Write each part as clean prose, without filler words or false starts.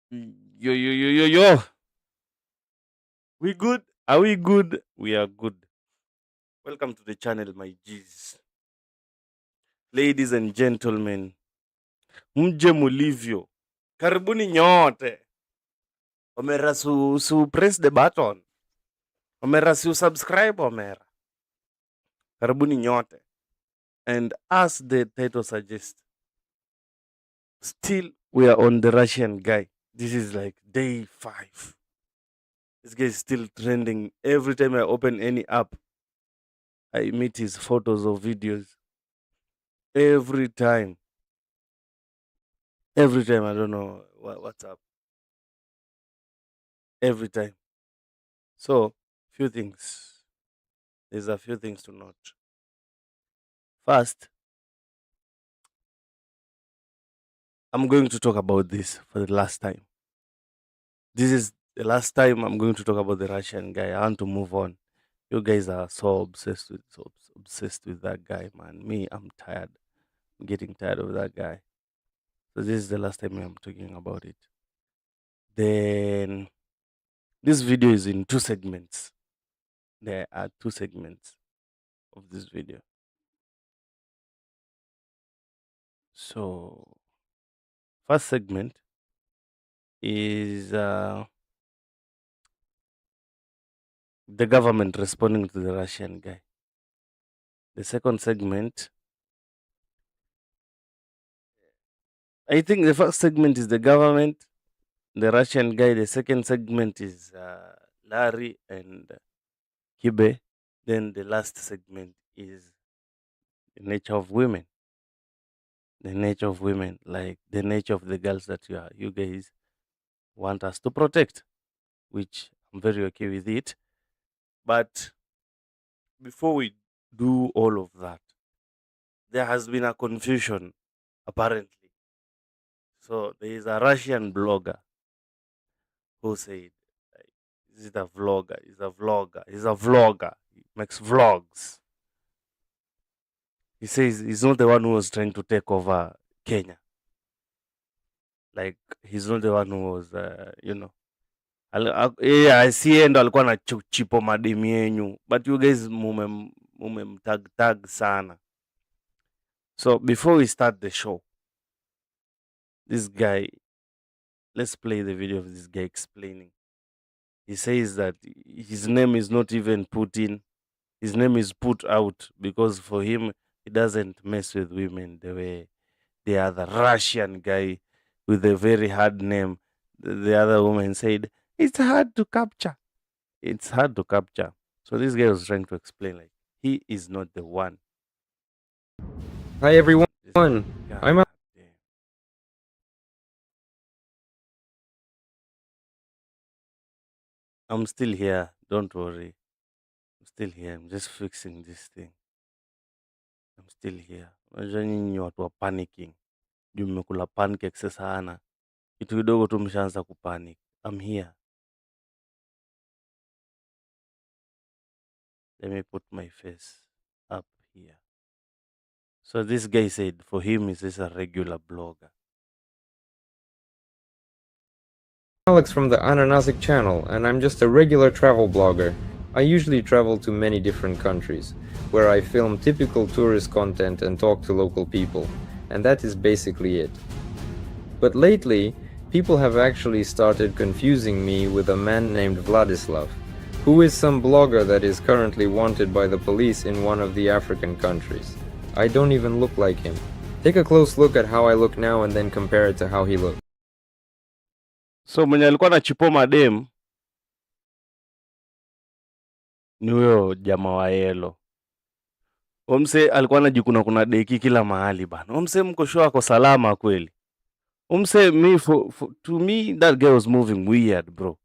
Yo, yo, yo, yo, yo. We good? Are we good? We are good. Welcome to the channel, my G's. Ladies and gentlemen, mje mulivyo. Karibuni nyote. Omera su press the button. Omera su subscribe, omera. Karibuni nyote. And as the title suggests, still we are on the Russian guy. This is like day 5. This guy is still trending. Every time I open any app, I meet his photos or videos. Every time. Every time. I don't know what's up. Every time. So, few things. There's a few things to note. First, I'm going to talk about this for the last time. This is the last time I'm going to talk about the Russian guy. I want to move on. You guys are so obsessed with that guy, man. Me, I'm tired. I'm getting tired of that guy. So this is the last time I'm talking about it. Then this video is in 2 segments. There are 2 segments of this video. So, first segment is the government responding to the Russian guy. The second segment, I think the first segment is the government, the Russian guy. The second segment is Larry and Kibe. Then the last segment is the nature of women. The nature of women, like the nature of the girls that you guys want us to protect, which I'm very okay with it. But before we do all of that, there has been a confusion, apparently. So there is a Russian blogger who said, like, is it a vlogger? He's a vlogger. He's a vlogger. He makes vlogs. He says he's not the one who was trying to take over Kenya. Like, he's not the one who was, asiye ndo alikuwa na chipo mademi yenyu, but you guys mumemtag sana. So before we start the show, this guy, let's play the video of this guy explaining. He says that his name is not even put in, his name is put out because for him, he doesn't mess with women the way the other Russian guy with a very hard name. The other woman said, it's hard to capture. It's hard to capture. So this guy was trying to explain, like, he is not the one. Hi everyone. God I'm damn. I'm still here. Don't worry. I'm still here. I'm just fixing this thing. I'm still here. Unajua nyinyi watu wa panicking. Juu mmekula pancakes sana. Kitu kidogo tu mshaanza kupanic. I'm here. Let me put my face up here. So this guy said for him is this a regular blogger. Alex from the Ananasic channel, and I'm just a regular travel blogger. I usually travel to many different countries, where I film typical tourist content and talk to local people, and that is basically it. But lately, people have actually started confusing me with a man named Vladislav, who is some blogger that is currently wanted by the police in one of the African countries. I don't even look like him. Take a close look at how I look now and then compare it to how he looks. So mwenye alikuwa na chipo madem ni huyo jamaa wa yellow. Omse alikuwa anajikuna kuna deki kila mahali bana. Omse mko sure ako salama kweli. Omse to me that guy was moving weird, bro.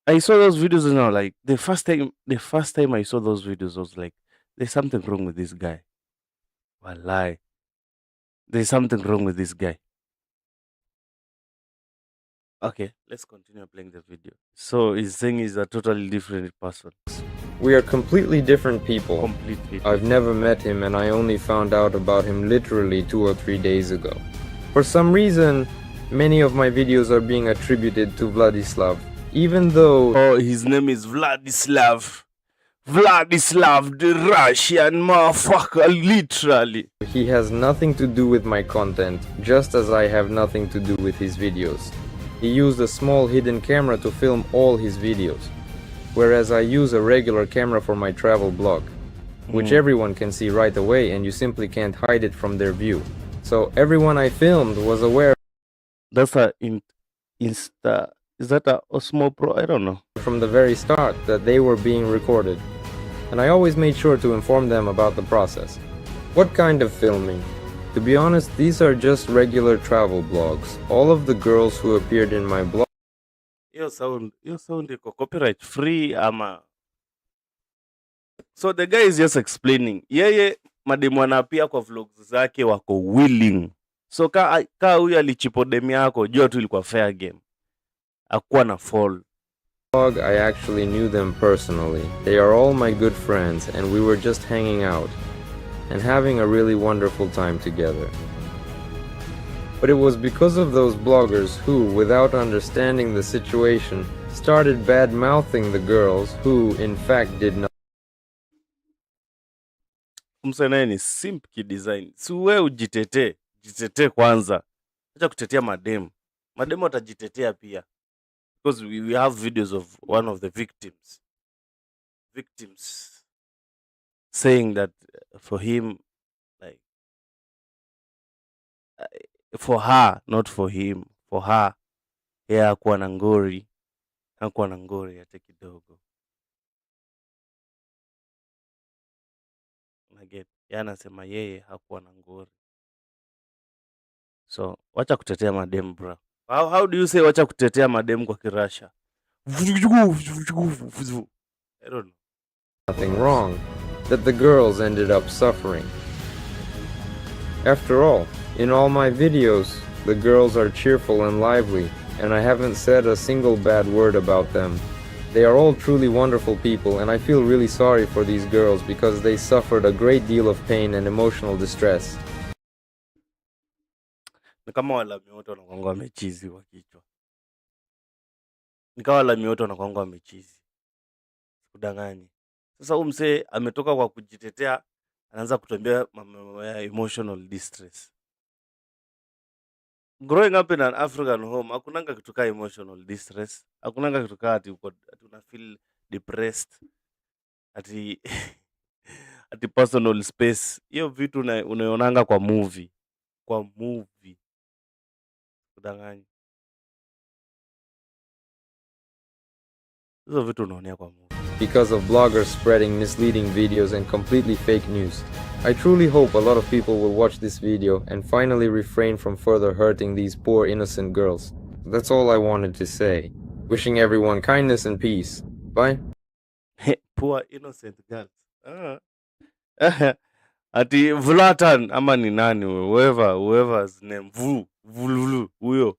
I saw those videos and now, like, the first time I saw those videos I was like, there's something wrong with this guy. Wallahi. There's something wrong with this guy. Okay, let's continue playing the video. So he's saying he's a totally different person. We are completely different people. Completely. I've never met him and I only found out about him literally 2 or 3 days ago. For some reason, Many of my videos are being attributed to Vladislav, even though his name is Vladislav. Vladislav the Russian motherfucker, literally. he has nothing to do with my content, just as I have nothing to do with his videos. He used a small hidden camera to film all his videos, whereas I use a regular camera for my travel blog, which everyone can see right away and you simply can't hide it from their view. So everyone I filmed was aware That's a Insta. Is that a Osmo Pro? I don't know. from the very start that they were being recorded, and I always made sure to inform them about the process. What kind of filming? To be honest, these are just regular travel blogs. All of the girls who appeared in my blog Your sound iko copyright free ama. So the guy is just explaining. Yeye mademu anapia kwa vlogs zake wako willing. So ka huyu alichipo demu yako, jua tu ilikuwa fair game. Hakuwa na fall. I actually knew them personally. They are all my good friends and we were just hanging out and having a really wonderful time together. But it was because of those bloggers who, without understanding the situation, started bad-mouthing the girls who, in fact, did not. Msanaye ni simp kidesign. Si wewe ujitetee. Jitetee kwanza. Acha kutetea mademu. Mademu watajitetea pia. Because we have videos of one of the victims saying that for him, like, for her, not for him, for her, yeye hakuwa na ngori hata kidogo. Unaget, yeye anasema yeye hakuwa na ngori. So wacha kutetea mademu bro. How do you say wacha kutetea mademu kwa Kirasha? I don't know. Nothing wrong, that the girls ended up suffering. After all, in all my videos, the girls are cheerful and lively, and I haven't said a single bad word about them. They are all truly wonderful people, and I feel really sorry for these girls because they suffered a great deal of pain and emotional distress. Ni kama walami wote wanakuanga wamechizi kwa kichwa. Ni kama walami wote wanakuanga wamechizi. Kudanganyi. Sasa huyu msee ametoka kwa kujitetea, anaanza kutembea mambo ya emotional distress. Growing up in an African home, hakunanga kitu kaa emotional distress. Hakunanga kitu kaa ati una feel depressed. Ati personal space. Hiyo vitu unaonanga kwa movie. Kudanganyi. Hizo vitu unaonea kwa movie. Because of bloggers spreading misleading videos and completely fake news. I truly hope a lot of people will watch this video and finally refrain from further hurting these poor innocent girls. That's all I wanted to say. Wishing everyone kindness and peace. Bye. Poor innocent girls. Ati Vlatan ama ni nani whoever's name Vululu huyo.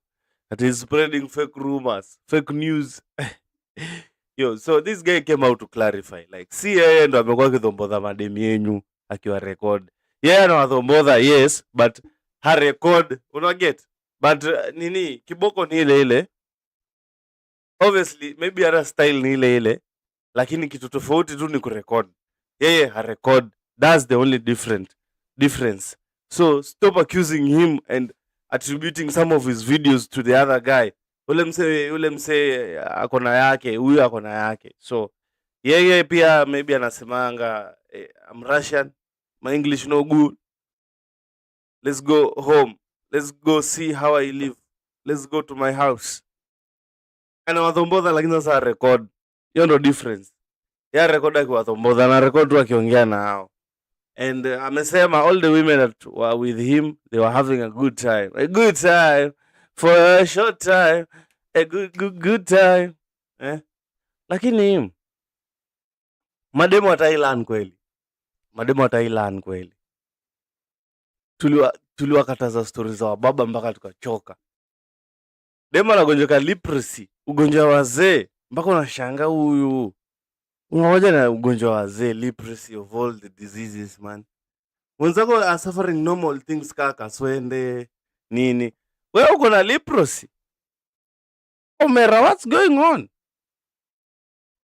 Ati is spreading fake rumors, fake news. Yo, so this guy came out to clarify. Like, si yeye ndo amekuwa kidhombodha mademi yenyu akiwa record. Yeye anawadhombodha, yes, but ha record, unaget. But nini, kiboko ni ile ile. Obviously, maybe hata style ni ile ile. Lakini kitu tofauti tu ni kurecord. Yeye ha record. That's the only difference. So, stop accusing him and attributing some of his videos to the other guy. Ule mse akona yake, huyu akona yake. So, yeye pia maybe anasemanga, I'm Russian, my English no good. Let's go home. Let's go see how I live. Let's go to my house. Anawadhombodha lakini sasa record. Hiyo ndo difference. Ya record akiwadhombodha na record tu akiongea na hao. And amesema all the women that were with him, they were having a good time. A good time. For a short time. A good time. Lakini mademu wa Thailand kweli. Tuliwakataza stories za wababa mpaka tukachoka. Demu anagonjeka leprosy, ugonjwa wa wazee, mpaka unashangaa huyu. Unaoja na ugonjwa wa wazee, leprosy of all the diseases man. Wenzako are suffering normal things kaka kaswende nini. Wewe uko na leprosy. Omera, what's going on?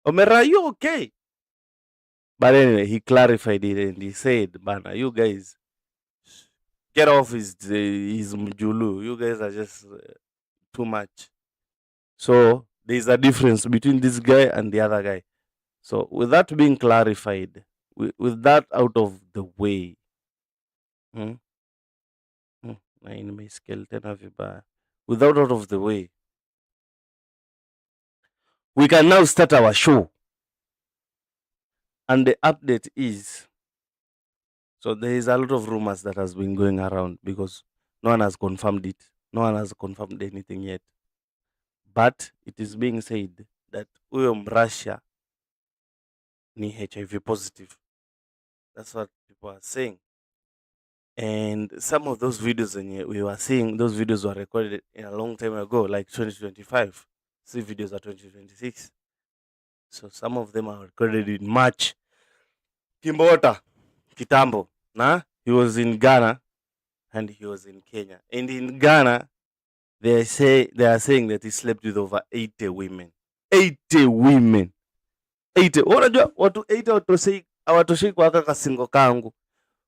Omera, are you okay? But anyway, he clarified it and he said, Bana, you guys get off his mjulu. You guys are just too much. So there's a difference between this guy and the other guy. So with that being clarified, with that out of the way, hmm, na nimesikia tena vibaya. With that out of the way, we can now start our show. And the update is, so there is a lot of rumors that has been going around because no one has confirmed it. No one has confirmed anything yet. But it is being said that Russia ni HIV positive. That's what people are saying. And some of those videos we were seeing, those videos were recorded a long time ago, like 2025. See videos are 2026. So some of them are recorded in March. Kimbota, Kitambo, he was in Ghana and he was in Kenya. And in Ghana, they are saying that he slept with over 80 women. 80 women. 80. Unajua watu 80 hawatoshei kwa kasingo kangu.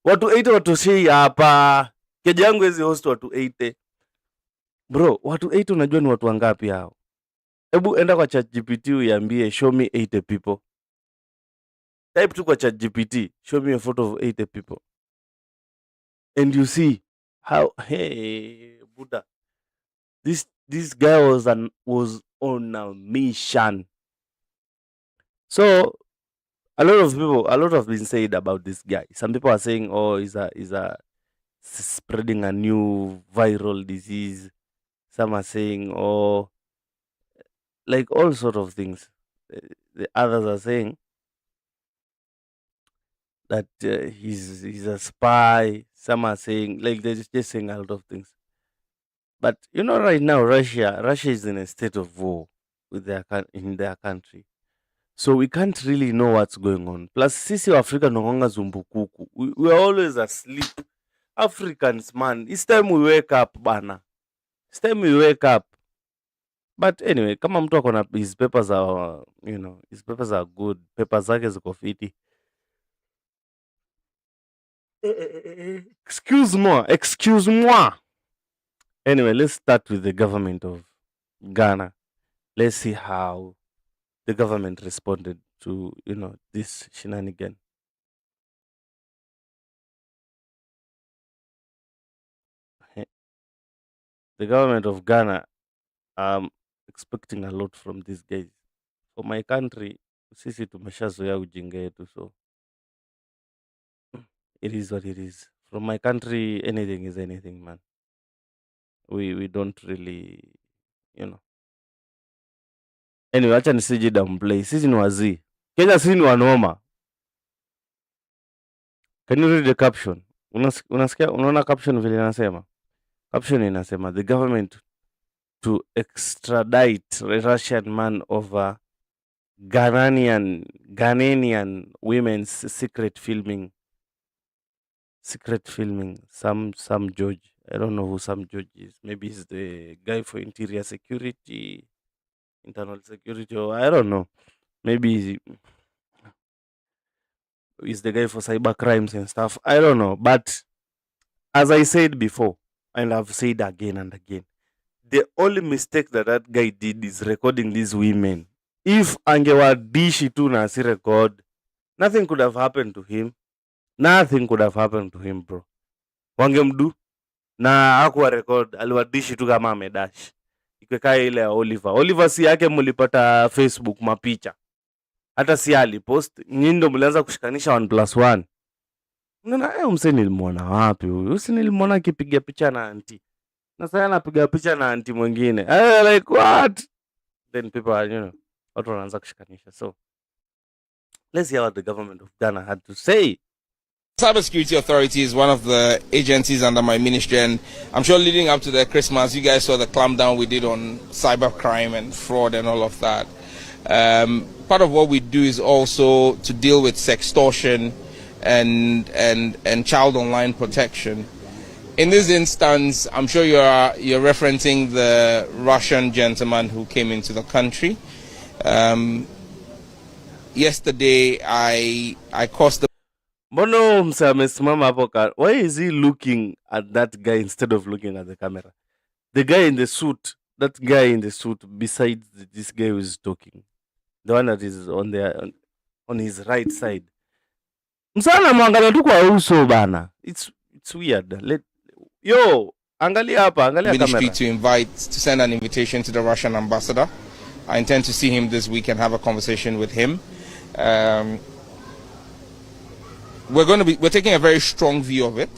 Watu 80 watoshei hapa. Keja yangu hizi host watu 80. Bro, watu 80 unajua ni watu wangapi hao? Hebu enda kwa ChatGPT uiambie show me 80 people. Type tu kwa ChatGPT, show me a photo of 80 people. And you see how, hey, Buddha, this guy was on a mission. So a lot of been said about this guy. Some people are saying, oh, he's a spreading a new viral disease. Some are saying, oh, like all sort of things. The others are saying that he's a spy. Some are saying, like, they're just saying a lot of things. But right now, Russia is in a state of war with in their country. So we can't really know what's going on. Plus, sisi Africa nongonga zumbukuku. We are always asleep. Africans, man. It's time we wake up, bana. It's time we wake up. But anyway, kama mtu akona his papers are, his papers are good. Papers zake ziko fiti. Excuse moi. Anyway, let's start with the government of Ghana. Let's see how the government responded to, this shenanigan. The government of Ghana, expecting a lot from these guys. For my country, sisi tumeshazoea ujinga yetu, so it is what it is. From my country, anything is anything, man. We don't really, Anyway, acha nisiji downplay. Sisi ni wazii. Kenya sisi ni wanoma. Can you read the caption? Unasikia, unaona caption vile inasema? Caption inasema the government to extradite Russian man over Ghanaian women's secret filming. Some George. I don't know who some George is. Maybe he's the guy for interior security, internal security, or I don't know. Maybe he's the guy for cyber crimes and stuff. I don't know. But as I said before, and I've said again and again, the only mistake that guy did is recording these women. If angewadishi tu na si record, nothing could have happened to him. Nothing could have happened to him, bro. Wangemdu na hakuwa record, aliwadishi tu kama amedash. Ikikaa ile ya Oliver si yake mulipata Facebook mapicha. Hata si alipost, nyinyi ndo mlianza kushikanisha 1+1. Unaona mse nilimwona wapi huyu? Si nilimwona akipiga picha na auntie. Na sasa anapiga picha na auntie mwingine. Like what? Then people are, watu wanaanza kushikanisha. So let's hear what the government of Ghana had to say. Cybersecurity Authority is one of the agencies under my ministry, and I'm sure leading up to the Christmas, you guys saw the clampdown we did on cybercrime and fraud and all of that. Part of what we do is also to deal with sextortion and child online protection. In this instance, I'm sure you're referencing the Russian gentleman who came into the country. Yesterday, I crossed the. Mbona mse amesimama hapo why is he looking at that guy instead of looking at the camera? The guy in the suit, that guy in the suit besides this guy who is talking, the one that is on his right side. Msana mwangalia tu kwa uso bana. It's weird. Yo, angalia hapa, angalia ministry camera. to send an invitation to the Russian ambassador. I intend to see him this week and have a conversation with him. We're taking a very strong view of it.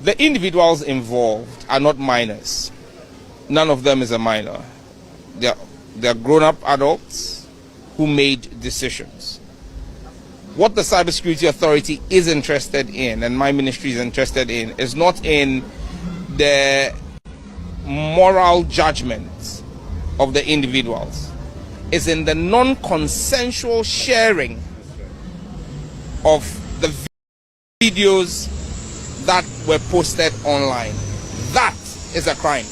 The individuals involved are not minors. None of them is a minor. They're grown-up adults who made decisions. What the Cybersecurity Authority is interested in, and my ministry is interested in, is not in the moral judgments of the individuals. It's in the non-consensual sharing of the videos that were posted online. That is a crime.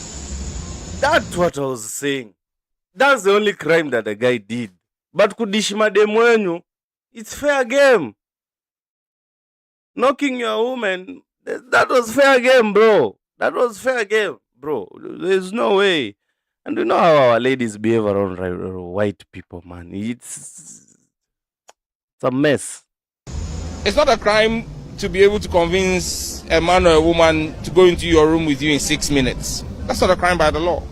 That's what I was saying. That's the only crime that the guy did. But kudishima demu wenyu, it's fair game. Knocking your woman, that was fair game, bro. That was fair game, bro. There's no way. And you know how our ladies behave around white people, man. It's a mess. It's not a crime to be able to convince a man or a woman to go into your room with you in 6 minutes. That's not a crime by the law.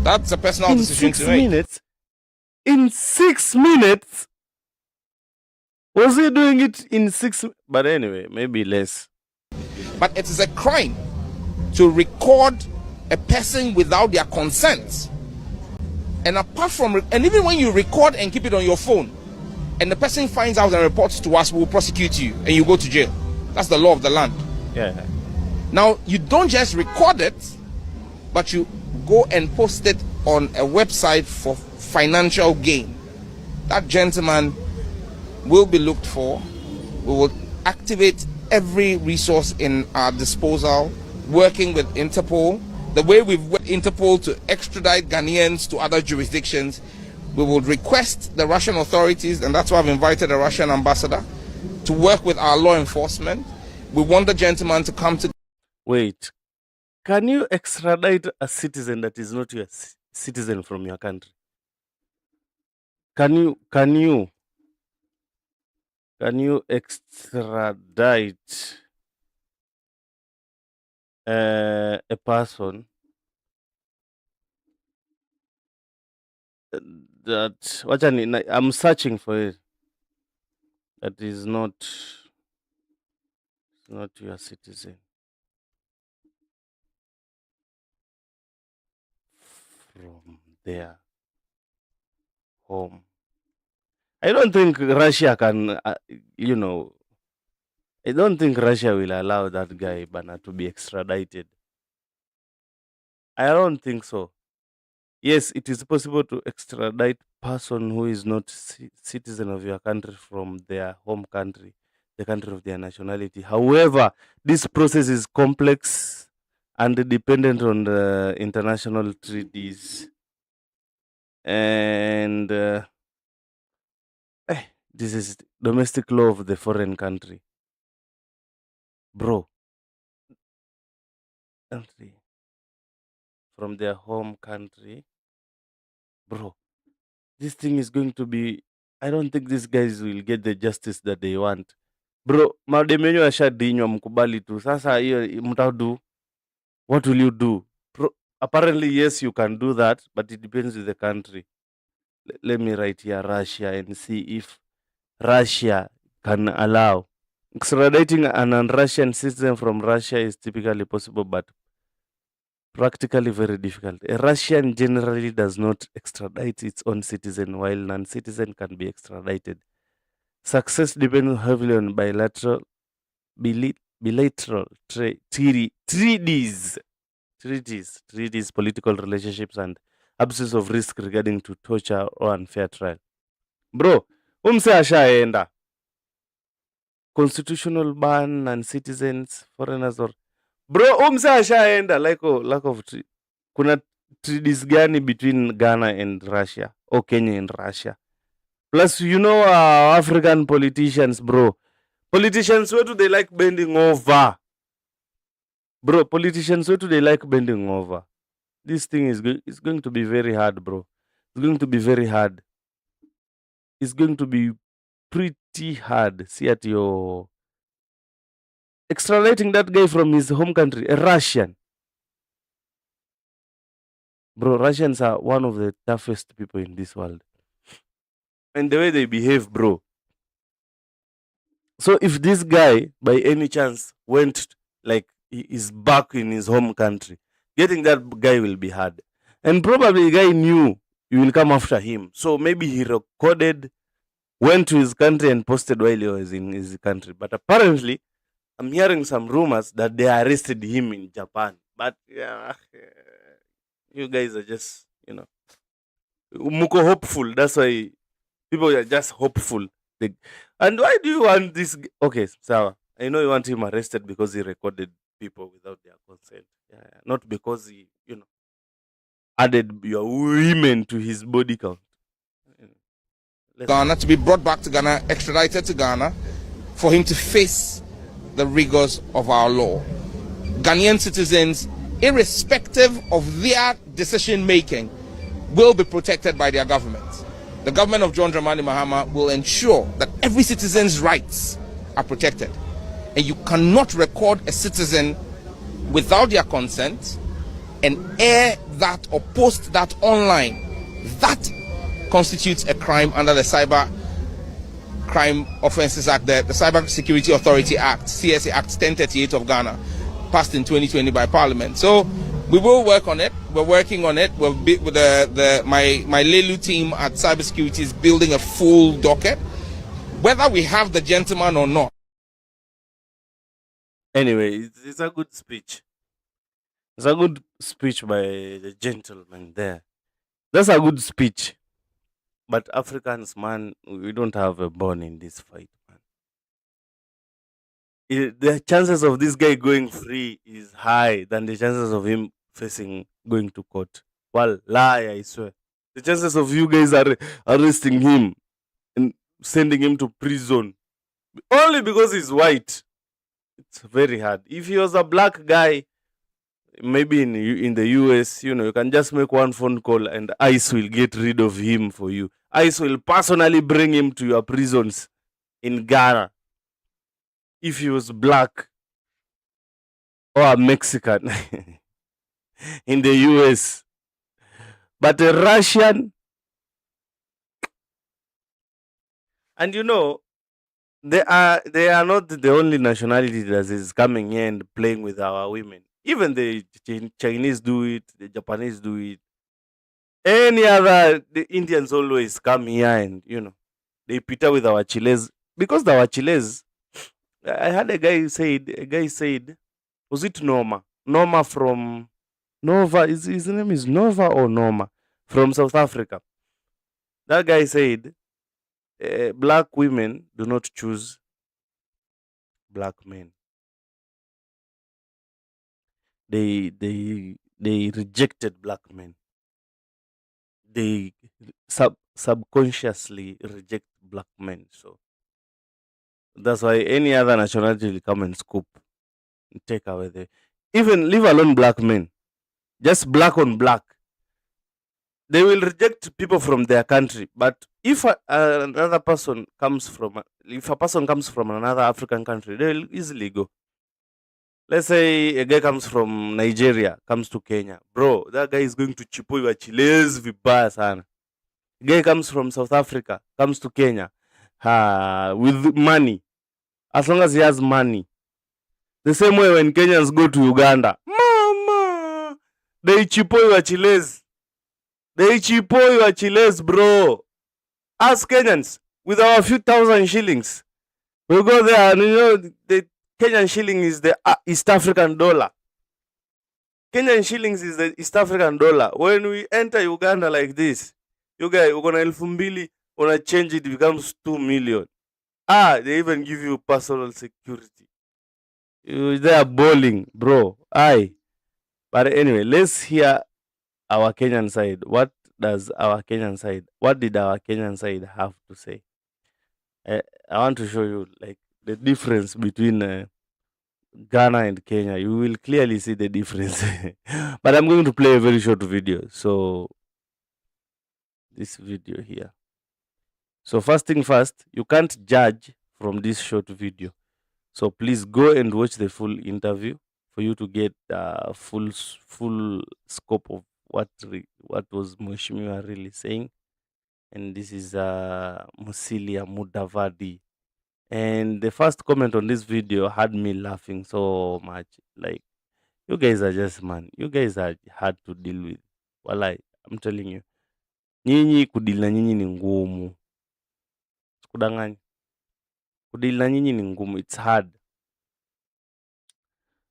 That's a personal decision to make. 6 minutes? In 6 minutes? Was he doing it in 6? But anyway, maybe less. But it is a crime to record a person without their consent. And apart from, and even when you record and keep it on your phone, and the person finds out and reports to us, we will prosecute you and you go to jail. That's the law of the land. Yeah. Now, you don't just record it, but you go and post it on a website for financial gain. That gentleman will be looked for. We will activate every resource in our disposal, working with Interpol. The way we've worked Interpol to extradite Ghanaians to other jurisdictions, we will request the Russian authorities, and that's why I've invited a Russian ambassador, to work with our law enforcement. We want the gentleman to come to... Wait, can you extradite a citizen that is not your citizen from your country? Can you extradite a person that I'm searching for it, that is not your citizen from their home? I don't think Russia can, I don't think Russia will allow that guy Bana to be extradited. I don't think so. Yes, it is possible to extradite person who is not citizen of your country from their home country, the country of their nationality. However, this process is complex and dependent on the international treaties. And this is domestic law of the foreign country. Bro. Country. From their home country. Bro. This thing is going to be... I don't think these guys will get the justice that they want. Bro, mademenyo yashadinywa mkubali tu. Sasa hiyo mtadu. What will you do? Apparently, yes, you can do that, but it depends with the country. Let me write here Russia and see if Russia can allow. Extraditing an un-Russian citizen from Russia is typically possible, but practically very difficult. A Russian generally does not extradite its own citizen, while non-citizen can be extradited. Success depends heavily on bilateral treaties, political relationships, and absence of risk regarding to torture or unfair trial. Bro, umse ashaenda. constitutional ban and citizens foreigners or bro umse ashaenda lack of kuna treaties gani between Ghana and Russia or Kenya and Russia? Plus, you know, African politicians, bro. Politicians, where do they like bending over? Bro, politicians, where do they like bending over? This thing is it's going to be very hard, bro. It's going to be very hard. It's going to be pretty hard. See at your extraditing that guy from his home country, a Russian. Bro, Russians are one of the toughest people in this world. And the way they behave, bro. So if this guy, by any chance, went like he is back in his home country, getting that guy will be hard. And probably the guy knew you will come after him. So maybe he recorded, went to his country and posted while he was in his country. But apparently, I'm hearing some rumors that they arrested him in Japan. But yeah, you guys are just, muko hopeful. That's why people are just hopeful. And why do you want this? Okay, Sawa. I know you want him arrested because he recorded people without their consent. Yeah. Not because he, added your women to his body count. Ghana to be brought back to Ghana, extradited to Ghana, for him to face the rigors of our law. Ghanaian citizens, irrespective of their decision making, will be protected by their government. The government of John Dramani Mahama will ensure that every citizen's rights are protected. And you cannot record a citizen without their consent and air that or post that online. That constitutes a crime under the Cyber Crime Offences Act, the Cyber Security Authority Act, CSA Act 1038 of Ghana, passed in 2020 by Parliament. So we will work on it. We're working on it. We'll be with my Lelu team at Cybersecurity is building a full docket, whether we have the gentleman or not. Anyway, it's a good speech. It's a good speech by the gentleman there. That's a good speech. But Africans, man, we don't have a bone in this fight, man. The chances of this guy going free is high than the chances of him facing going to court. Well, lie, I swear. The chances of you guys are arresting him and sending him to prison only because he's white, it's very hard. If he was a black guy, maybe in the US, you can just make one phone call and ICE will get rid of him for you. ICE will personally bring him to your prisons in Ghana. If he was black or a Mexican in the US. But a Russian, and they are not the only nationality that is coming here and playing with our women. Even the Chinese do it, the Japanese do it. The Indians always come here and, they pita with our chiles. Because our chiles, I had a guy said, was it Norma? Norma from Nova, his name is Nova or Norma? From South Africa. That guy said, black women do not choose black men. They rejected black men. They subconsciously reject black men. So that's why any other nationality will come and scoop and take away even leave alone black men, just black on black. They will reject people from their country. But if a person comes from another African country, they will easily go. Let's say a guy comes from Nigeria, comes to Kenya. Bro, that guy is going to chipo your chiles vibaya sana. A guy comes from South Africa, comes to Kenya with money. As long as he has money. The same way when Kenyans go to Uganda. Mama! They chipo your chiles. They chipo your chiles, bro. Ask Kenyans with our few thousand shillings. We'll go there and the Kenyan shilling is the East African dollar. Kenyan shillings is the East African dollar. When we enter Uganda like this, you guys, we're gonna elfu mbili, gonna change it becomes 2 million. They even give you personal security. They are bowling, bro. Aye. But anyway, let's hear our Kenyan side. What did our Kenyan side have to say? I want to show you like the difference between Ghana and Kenya. You will clearly see the difference. But I'm going to play a very short video. So this video here. So first thing first, you can't judge from this short video. So please go and watch the full interview for you to get full scope of what was Mheshimiwa really saying. And this is Musilia Mudavadi. And the first comment on this video had me laughing so much. Like, you guys are just, man, you guys are hard to deal with. Walai, I'm telling you. Nyinyi kudeal na nyinyi ni ngumu. Sikudanganya. Kudeal na nyinyi ni ngumu. It's hard.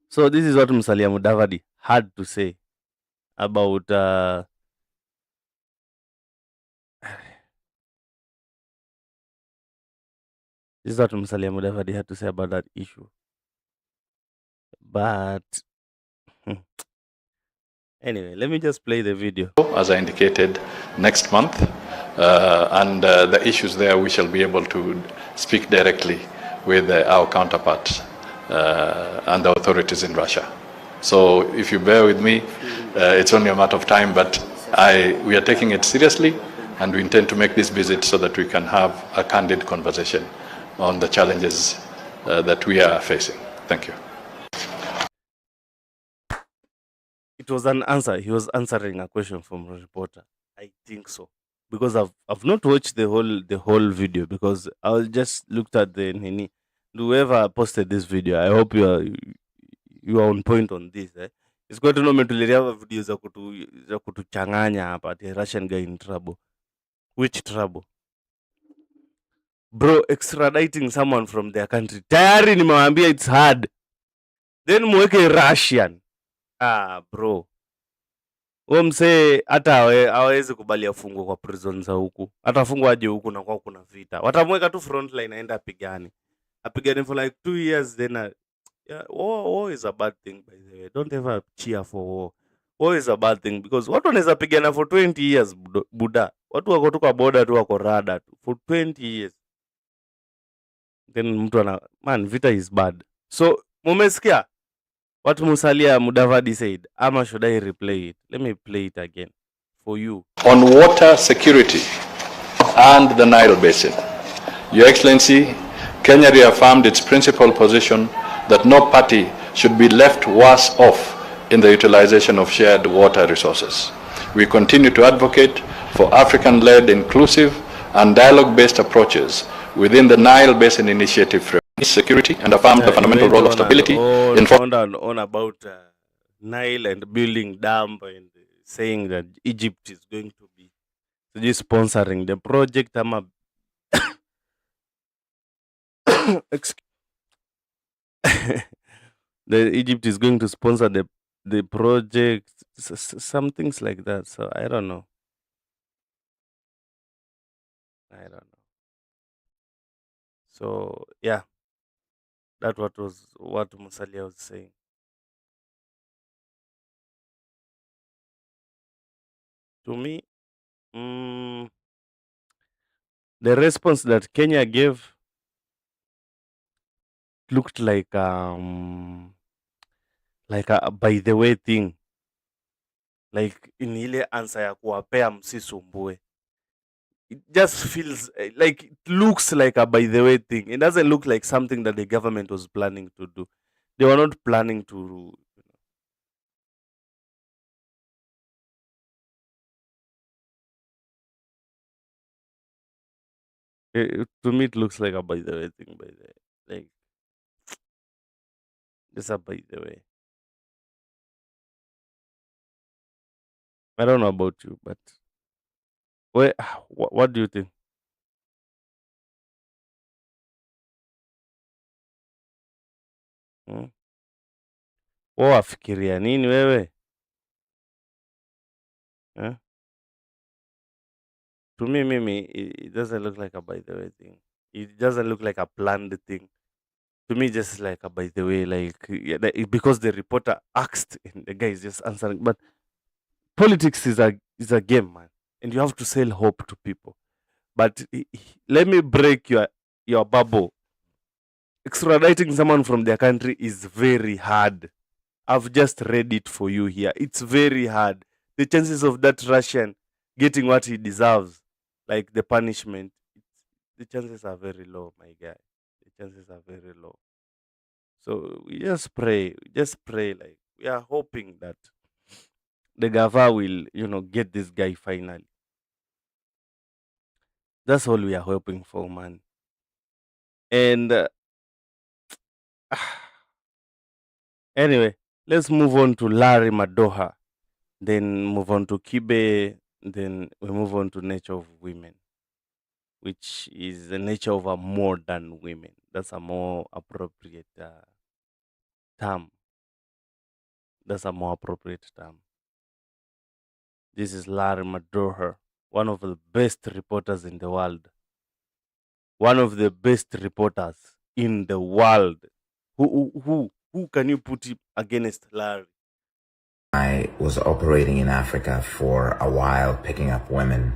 So this is what Musalia Mudavadi had to say about this is what Musalia Mudavadi had to say about that issue. But anyway, let me just play the video. As I indicated, next month, and the issues there we shall be able to speak directly with our counterparts and the authorities in Russia. So if you bear with me, it's only a matter of time, but we are taking it seriously, and we intend to make this visit so that we can have a candid conversation on the challenges that we are facing. Thank you. It was an answer. He was answering a question from a reporter. I think so. Because I've not watched the whole video, because I just looked at the nini. Whoever posted this video, I hope you are on point on this. It's going to know me to videos za kutuchanganya hapa, the Russian guy in trouble. Which trouble? Bro, extraditing someone from their country. Tayari nimewambia it's hard. Then mweke Russian. Bro. Msee hata hawezi kubali afungwe kwa prison za huku. Atafungwa aje huku na kwa kuna vita. Watamweka tu frontline aenda apigane. Apigane for like 2 years, then war is a bad thing, by the way. Don't ever cheer for war. War is a bad thing because watu wanaweza pigana for 20 years, buda. Watu wako tu kwa border tu wako rada tu for 20 years. Then mtu man, vita is bad. So mumesikia what Musalia Mudavadi said? Ama should I replay it? Let me play it again for you. On water security and the Nile Basin, Your Excellency, Kenya reaffirmed its principal position that no party should be left worse off in the utilization of shared water resources. We continue to advocate for African-led, inclusive, and dialogue-based approaches within the Nile Basin Initiative framework. Security and affirm the fundamental role of stability in on about Nile and building dam and saying that Egypt is going to be sponsoring the project. The Egypt is going to sponsor the project, some things like that. So I don't know. So yeah. That was what Musalia was saying. To me, the response that Kenya gave looked like a by the way thing. Like in ile answer ya kuwapea msisumbue. It just feels like, it looks like a by the way thing. It doesn't look like something that the government was planning to do. They were not planning to. To me, it looks like a by the way thing. By the like, just a by the way. I don't know about you, but what do you think? Wafikiria nini wewe? To me, Mimi, it doesn't look like a by the way thing. It doesn't look like a planned thing. To me, just like by the way, because the reporter asked and the guy is just answering. But politics is a game, man, and you have to sell hope to people. But let me break your bubble. Extraditing someone from their country is very hard. I've just read it for you here. It's very hard. The chances of that Russian getting what he deserves, like the punishment, the chances are very low, my guy. The chances are very low. So we just pray, like we are hoping that the Gava will, get this guy finally. That's all we are hoping for, man. And anyway, let's move on to Larry Madowo, then move on to Kibe, then we move on to Nature of Women, which is the nature of a modern women. That's a more appropriate term. That's a more appropriate term. This is Larry Madowo, one of the best reporters in the world. One of the best reporters in the world. Who can you put him against Larry? I was operating in Africa for a while, picking up women.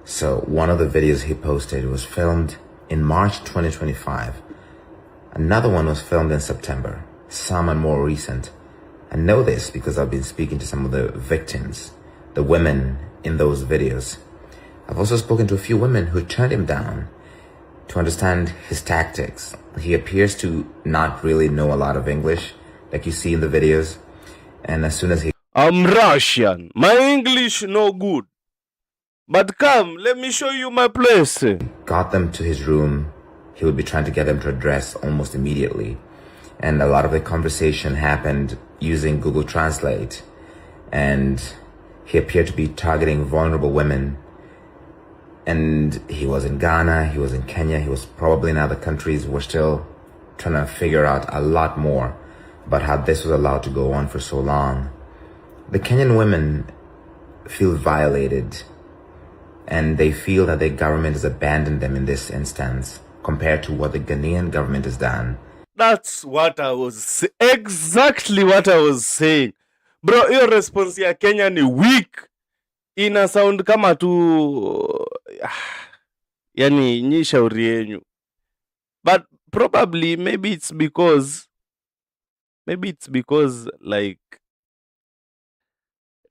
So one of the videos he posted was filmed in March 2025. Another one was filmed in September. Some are more recent. I know this because I've been speaking to some of the victims, the women in those videos. I've also spoken to a few women who turned him down to understand his tactics. He appears to not really know a lot of English, like you see in the videos. And as soon as I'm Russian. My English no good. But come, let me show you my place. Got them to his room, he would be trying to get them to address almost immediately. And a lot of the conversation happened using Google Translate. And he appeared to be targeting vulnerable women. And he was in Ghana, he was in Kenya, he was probably in other countries. We're still trying to figure out a lot more about how this was allowed to go on for so long. The Kenyan women feel violated, and they feel that their government has abandoned them in this instance compared to what the Ghanaian government has done. That's what I was exactly what I was saying. Bro, your response ya Kenya ni weak. Ina sound kama tu yani nyi shauri yenyu. But probably maybe it's because like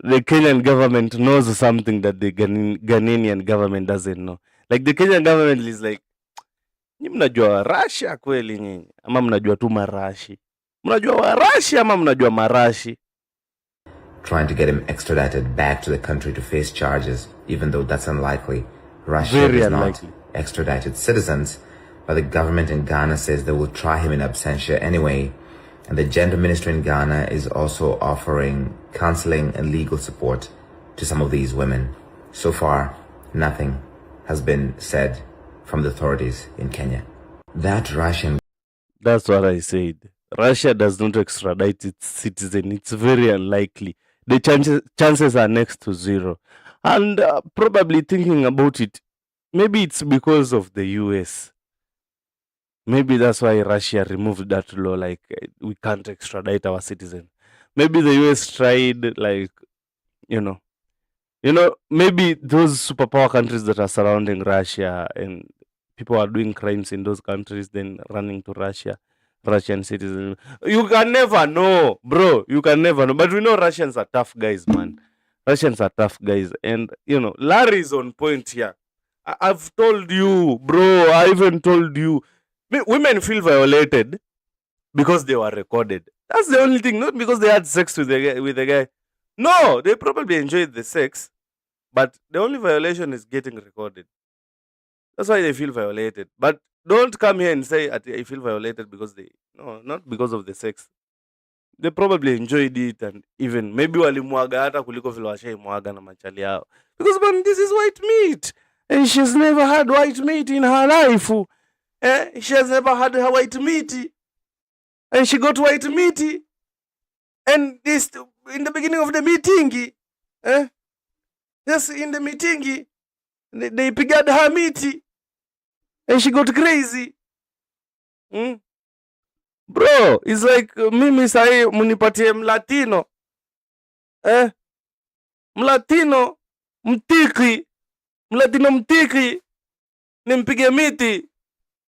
the Kenyan government knows something that the Ghanaian government doesn't know. Like the Kenyan government is like, nyi mnajua Russia kweli nyinyi ama mnajua tu marashi? Mnajua warashi ama mnajua marashi? Trying to get him extradited back to the country to face charges, even though that's unlikely. Russia does not extradite its citizens, but the government in Ghana says they will try him in absentia anyway. And the gender ministry in Ghana is also offering counseling and legal support to some of these women. So far, nothing has been said from the authorities in Kenya. That's what I said. Russia does not extradite its citizen. It's very unlikely. The chances are next to zero. And probably thinking about it, maybe it's because of the US. Maybe that's why Russia removed that law, like we can't extradite our citizen. Maybe the US tried, like, maybe those superpower countries that are surrounding Russia and people are doing crimes in those countries, then running to Russia, Russian citizens. You can never know, bro. You can never know. But we know Russians are tough guys, man. Russians are tough guys. And, Larry is on point here. I've told you, bro. I even told you. Women feel violated because they were recorded. That's the only thing. Not because they had sex with the guy. No, they probably enjoyed the sex. But the only violation is getting recorded. That's why they feel violated. But don't come here and say I feel violated because no, not because of the sex. They probably enjoyed it, and even maybe walimwaga hata kuliko vile washaimwaga na machali yao. Because man, this is white meat. And she's never had white meat in her life. She has never had her white meat. And she got white meat. And this in the beginning of the meeting. Yes, in the meeting. They picked her meat. and she got crazy. Bro, it's like mimi sahi munipatie Mlatino. Mlatino mtiki nimpige miti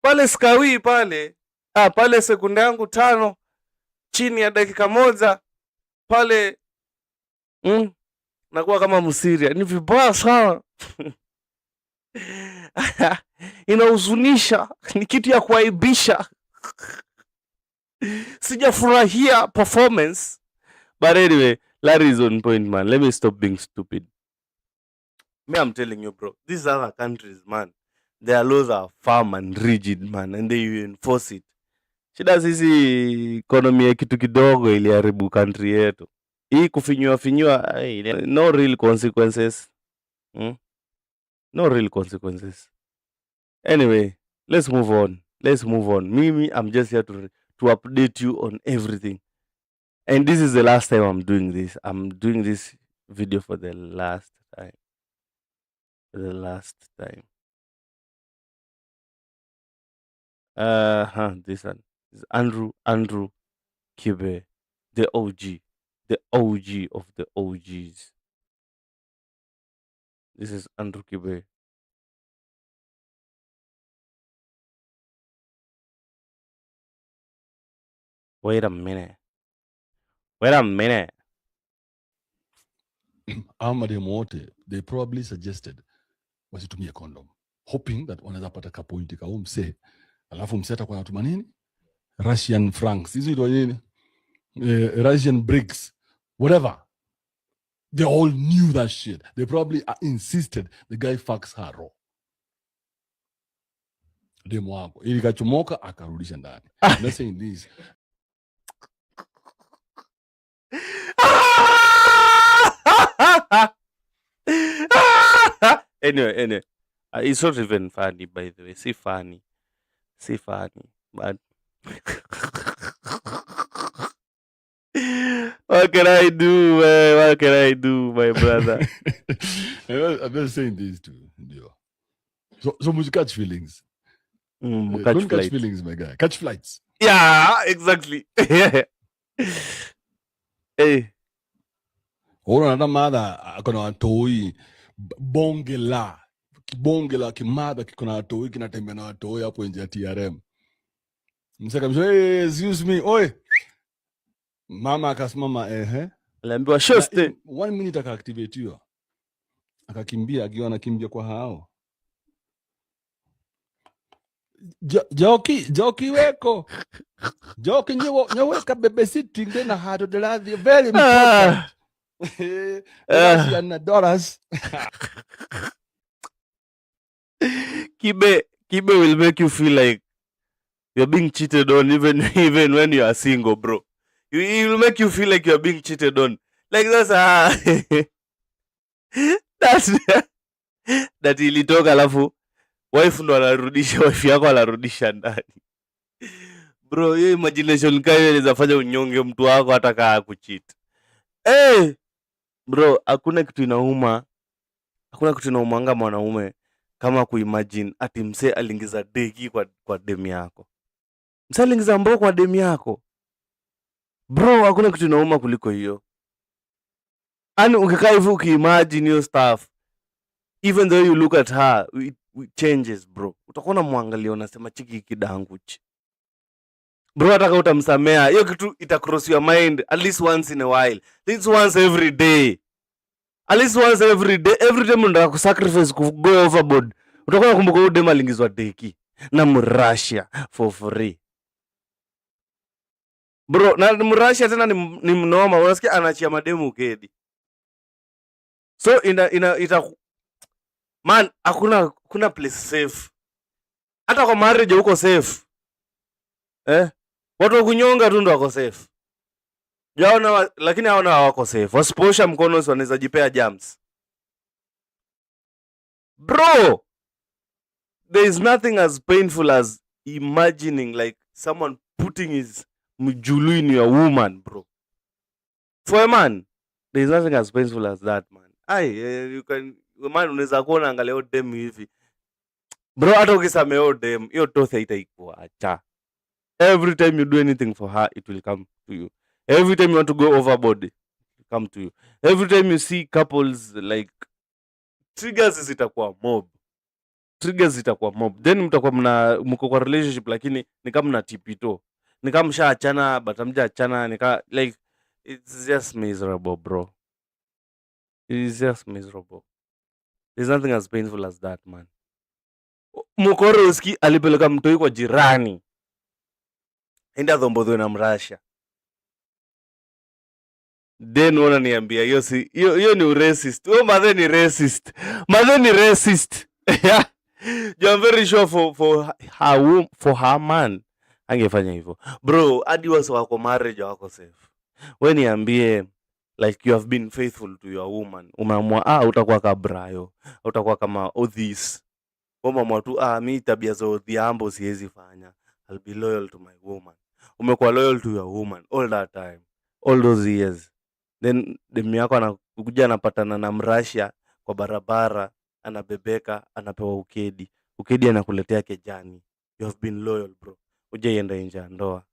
pale skawi pale pale sekunde yangu 5 chini ya dakika moja pale nakuwa kama Msiria. Ni vibaya sana. Inahuzunisha, ni kitu ya kuaibisha. Sijafurahia performance. But anyway, Larry is on point, man. Let me stop being stupid. Me, I'm telling you, bro, these other countries, man, their laws are firm and rigid, man, and they enforce it. Shida sisi economy ya kitu kidogo iliharibu country yetu. Hii kufinywa no real consequences. No real consequences. Anyway, let's move on. Mimi, I'm just here to update you on everything. And this is the last time I'm doing this. I'm doing this video for the last time. This one is Andrew Kibe, the OG of the OGs. This is Andrew Kibe. Wait a minute. Mademu wote, they probably suggested wasitumie condom, hoping that wanaweza pata kapointi ka mse, alafu mse atakuwa anatuma nini? Russian francs, hizo ndio nini? Russian bricks, whatever. They all knew that shit. They probably insisted the guy fucks her raw. Demu wako ili kachomoka akarudisha ndani. I'm not saying this. Anyway, it's not even funny, by the way. See funny, but what can I do, man? What can I do, my brother? I'm just saying this too. So much catch feelings. Don't catch feelings, my guy. Catch flights. Yeah, exactly. Hey. Ora na mada akona watoi bongela kimada kikona watoi kinatembea na watoi hapo nje ya TRM. Msaka msho, hey, excuse me, oi. Mama akasimama aliambiwa shoste 1 minute akaactivate hiyo. Akakimbia akiwa anakimbia kwa hao. Joki weko. Joki nyeweka bebe sitting tena hado de la very important. $100. Kibe will make you feel like you're being cheated on even when you are single, bro. He will make you feel like you're being cheated on. Like that's that ilitoka alafu wife ndo anarudisha, wife yako anarudisha ndani. Bro, hiyo imagination kayo inaweza unyonge mtu wako hata kaa kucheat. Bro, hakuna kitu inaumanga mwanaume kama kuimagine ati mse alingiza deki kwa demu yako. Mse alingiza mboko kwa demu yako. Bro, hakuna kitu inauma kuliko hiyo. Ani ukikaa hivi ukiimagine hiyo stuff, even though you look at her, it changes, bro. Utakuwa unamwangalia unasema chiki kidanguchi. Bro, hata kama utamsamea, hiyo kitu ita cross your mind at least once in a while. At least once every day. Every time unataka kusacrifice go overboard. Utakuwa unakumbuka huyo dem alingizwa deki na Mrussia for free. Bro, na Mrussia tena ni mnoma. Unasikia anachia mademu ukedi. So man, hakuna place safe. Hata kwa marriage huko safe. Watu kunyonga tu ndo wako safe. Jaona, lakini hawana hawako safe. Wasiposha mkono wanaweza jipea jams. Bro, there is nothing as painful as imagining like someone putting his mjulu in your woman, bro. For a man, there is nothing as painful as that, man. Man, unaweza kuona angalia dem hivi. Bro, hata ukisameo dem, hiyo tothe itaikuacha. Every time you do anything for her, it will come to you. Every time you want to go overboard, it will come to you. Every time you see couples, like, triggers zitakuwa mob. Then mtakuwa mko kwa relationship lakini ni kama mna tipito. Ni kama mshaachana but hamjaachana, like it's just miserable, bro. It is just miserable. There's nothing as painful as that, man. Mukoroski alipeleka mtoi kwa jirani. Enda dhombodho na mrasha. Then wananiambia hiyo ni racist. Oh, madhe ni racist. Madhe ni racist. I'm very sure for her man angefanya hivyo. Bro, hadi wako marriage wako safe. Wewe niambie, like, you have been faithful to your woman. Umeamua utakuwa kama Brayo, utakuwa kama Odhis. Umeamua tu mimi tabia za Odhiambo siwezi fanya. I'll be loyal to my woman. Umekuwa loyal to your woman all that time, all those years. Then demu yako anakuja anapatana na mrasha kwa barabara, anabebeka, anapewa ukedi. Ukedi anakuletea kejani. You have been loyal, bro. Hujaienda nje ya ndoa.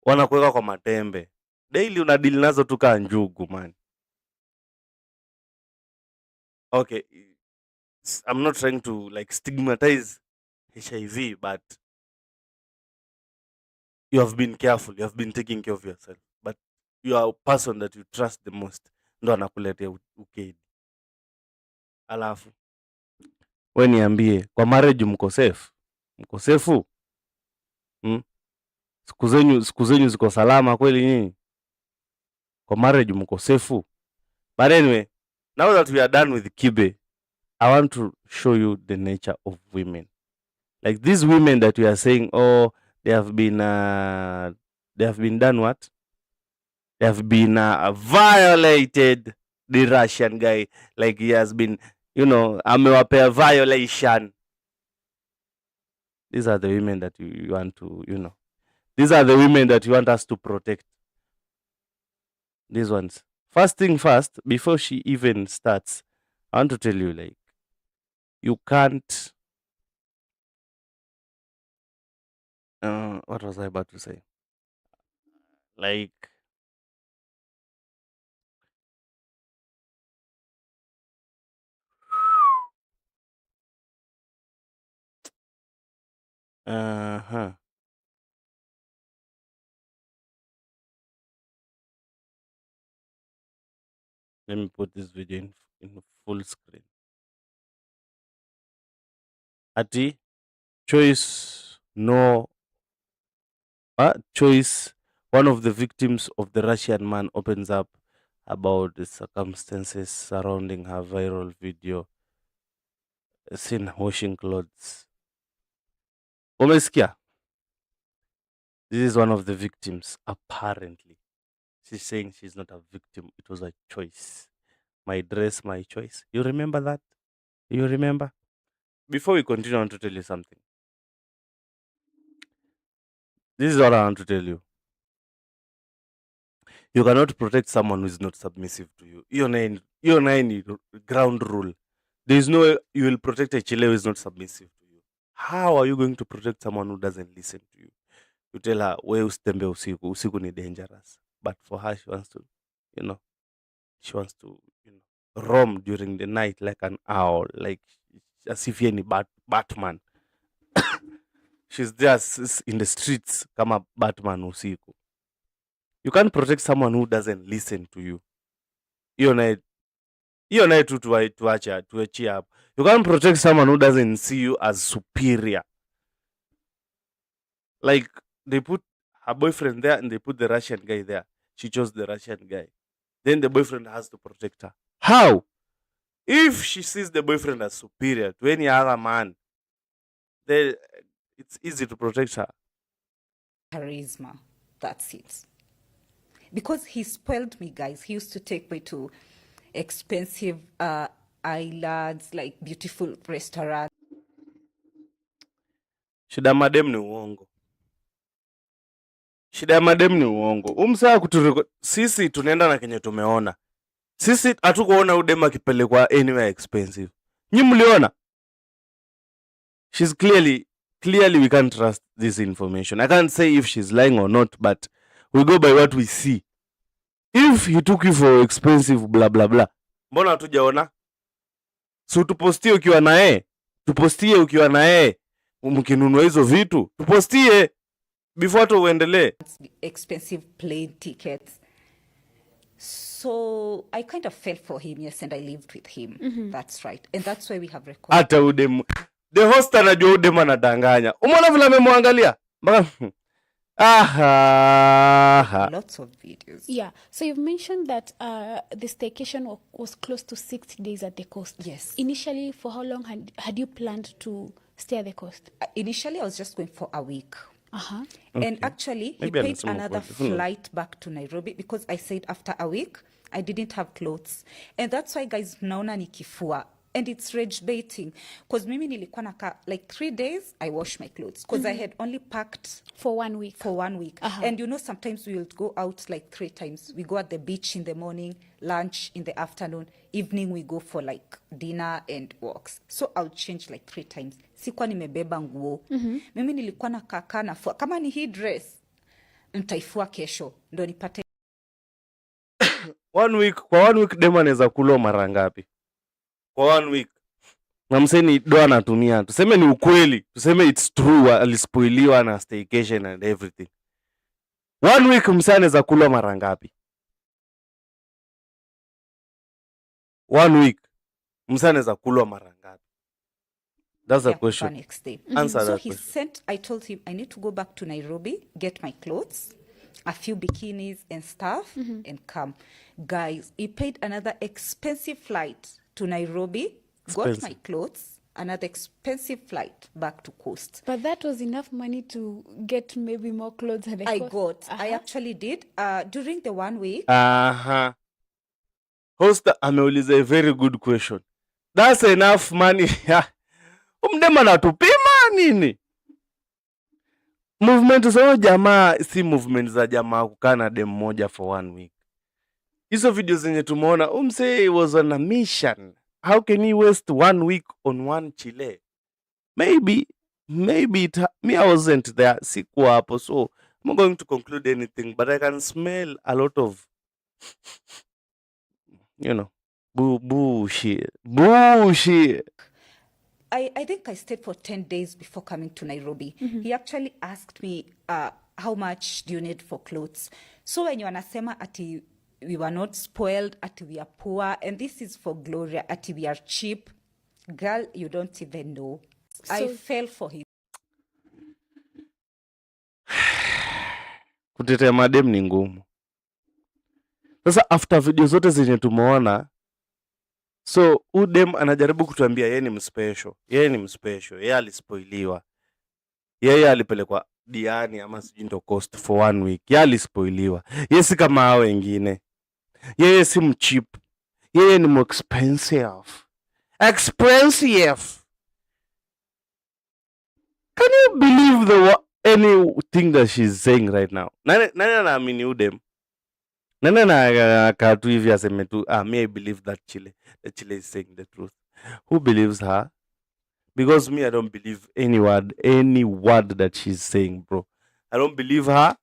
Wanakuweka kwa matembe. Daily unadeal nazo tu kama njugu, man. Okay, I'm not trying to like stigmatize HIV, but you have been careful, you have been taking care of yourself, but you are a person that you trust the most ndo anakuletea ukedi. Alafu we niambie, kwa marriage mko safe? Mko safe? Siku zenyu ziko salama kweli nyinyi? Kwa marriage mko safe? But anyway, now that we are done with Kibe, I want to show you the nature of women. Like these women that we are saying, they have been done what? They have been violated. The Russian guy, like he has been, amewapea violation. These are the women that you want to, these are the women that you want us to protect. These ones. First thing first, before she even starts, I want to tell you, like, you can't. What was I about to say? Like, let me put this video in full screen. Ati choice one of the victims of the Russian man opens up about the circumstances surrounding her viral video seen washing clothes. Umesikia? This is one of the victims, apparently. She's saying she's not a victim. It was a choice. My dress, my choice. You remember that? You remember? Before we continue, I want to tell you something. This is what I want to tell you. You cannot protect someone who is not submissive to you. You're nine ground rule. There is no way you will protect a Chile who is not submissive to you. How are you going to protect someone who doesn't listen to you? You tell her, we usitembe usiku. Usiku ni dangerous. But for her, she wants to, roam during the night like an owl, like as if you're any Batman. She's just in the streets kama Batman usiku. You can't protect someone who doesn't listen to you. Hiyo naye tu tuachie hapo. You can't protect someone who doesn't see you as superior. Like, they put her boyfriend there and they put the Russian guy there. She chose the Russian guy. Then the boyfriend has to protect her. How? If she sees the boyfriend as superior to any other man, then it's easy to protect her. Charisma. That's it. Because he spoiled me, guys. He used to take me to expensive islands, like beautiful restaurants. Shida madem ni uongo. Shida ya madem ni uongo. Umsaa sisi tunaenda na kenye tumeona. Sisi hatukuona udema kipelekwa anywhere expensive. Nyi mliona? she's clearly we can't trust this information. I can't say if she's lying or not, but we go by what we see. If he took you for expensive blah blah blah, mbona hatujaona? So tupostie ukiwa na yeye, tupostie ukiwa na yeye mkinunua hizo vitu, tupostie before to uendelee. Expensive plane tickets. So I kind of fell for him, yes, and I lived with him. That's right. And that's why we have recorded. Hata udem, the host anajua udem anadanganya. Umeona vile amemwangalia? Lots of videos. Yeah. So you've mentioned that the staycation was close to 60 days at the coast. Yes. Initially, for how long had you planned to stay at the coast? Initially, I was just going for a week. Uh-huh. Okay. And actually, he paid another flight back to Nairobi because I said after a week, I didn't have clothes. And that's why, guys, naona nikifua. And it's rage baiting. Because mimi nilikuwa naka, like 3 days, I wash my clothes. Because I had only packed... For 1 week. For 1 week. And you know, sometimes we will go out like 3 times. We go at the beach in the morning, lunch in the afternoon, evening we go for like dinner and walks. So I'll change like 3 times. Sikuwa nimebeba nguo. Mimi nilikuwa nakaa nafua. Kama ni hii dress, nitaifua kesho. Ndo nipate... 1 week, kwa 1 week dema anaweza kula mara ngapi? Kwa 1 week. Na mseni doa anatumia. Tuseme ni ukweli. Tuseme it's true. Alispoiliwa na staycation and everything. 1 week msani anaweza kula mara ngapi? 1 week msani anaweza kula mara ngapi? That's a question. Next day. Answer so that he question. sent, I told him, I need to go back to Nairobi, get my clothes, a few bikinis and stuff, and come. Guys, he paid another expensive flight to Nairobi, got my clothes, another expensive flight back to coast. But that was enough money to get maybe more clothes at the coast. I actually did. During the 1 week. Host ameuliza a very good question. That's enough money. Umdema natupima nini? Movement za jamaa si movement za jamaa kukaa na dem moja for 1 week. Hizo video zenye tumeona umse was on a mission. How can he waste 1 week on one chile? Maybe me, I wasn't there. Sikuwa hapo, so I'm not going to conclude anything, but I can smell a lot of, you know, bullshit. I think I stayed for 10 days before coming to Nairobi. He actually asked me, how much do you need for clothes? So when you wanasema ati we were not spoiled, ati we are poor, and this is for Gloria, ati we are cheap. Girl, you don't even know. So, I fell for him. Kutetea madem ni ngumu. Sasa after video zote zenye tumeona, so udem anajaribu kutuambia yeye ni mspecial. Yeye alispoiliwa. Yeye alipelekwa Diani ama sijui ndo coast for 1 week. Yeye alispoiliwa. Yeye si kama hao wengine. Yeye si mcheap. Yeye ni more expensive. Can you believe anything that she's saying right now? Nani anaamini udem? Nani anakaa tu hivi aseme tu, me I believe that Chile is saying the truth. Who believes her? Because me, I don't believe any word that she's saying, bro. I don't believe her.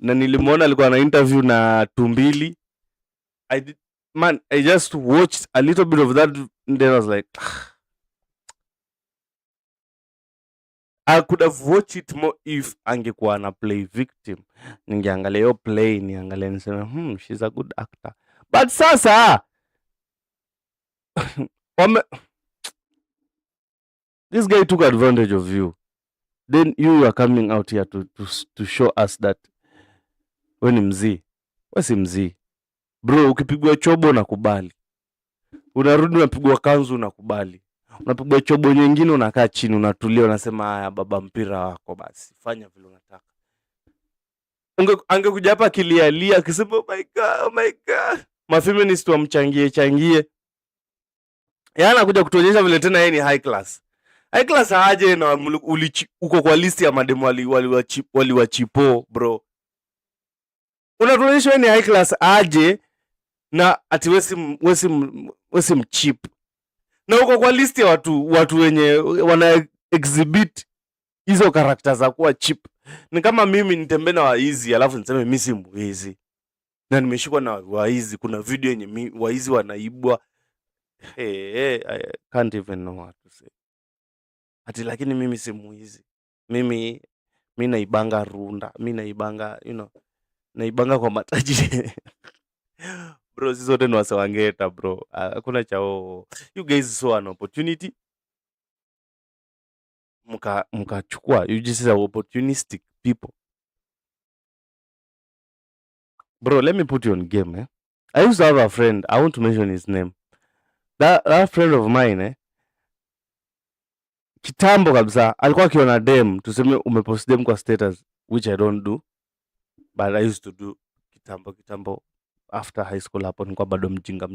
Na nilimwona alikuwa na interview na Tumbili. I just watched a little bit of that, and then I was like, I could have watched it more if angekuwa na play victim. Ningeangalia hiyo play, niangalia niseme, she's a good actor. But sasa, this guy took advantage of you. Then you are coming out here to show us that we ni mzii. We si mzii. Bro, ukipigwa chobo unakubali. Unarudi unapigwa kanzu unakubali. Unapigwa chobo nyingine unakaa chini unatulia unasema haya baba mpira wako basi. Fanya vile unataka. Angekuja hapa kilialia akisema oh my god. Mafeminist wamchangie. Yeye anakuja kutuonyesha vile tena yeye ni high class. High class aje na uko kwa list ya mademu waliwachipo bro. Unatuonyesha wewe ni high class aje na ati wesi mcheap. Na uko kwa list ya watu wenye exhibit hizo karakta za kuwa cheap. Ni kama mimi nitembee na waizi alafu niseme mimi si mwizi na nimeshikwa na waizi. Kuna video yenye waizi wanaibwa. I can't even know what to say. Ati lakini mimi si mwizi. Mimi naibanga runda, mimi naibanga, naibanga kwa mataji. Bro, sisi wote ni wasewangeta bro. Hakuna chao. You guys saw an opportunity. Mukachukua. You just are opportunistic people. Bro, let me put you on game, I used to have a friend, I won't mention his name. That friend of mine, kitambo kabisa, alikuwa akiona dem, tuseme umepost dem kwa status, which I don't do, but I used to do kitambo after high school hapo, nilikuwa bado mjinga.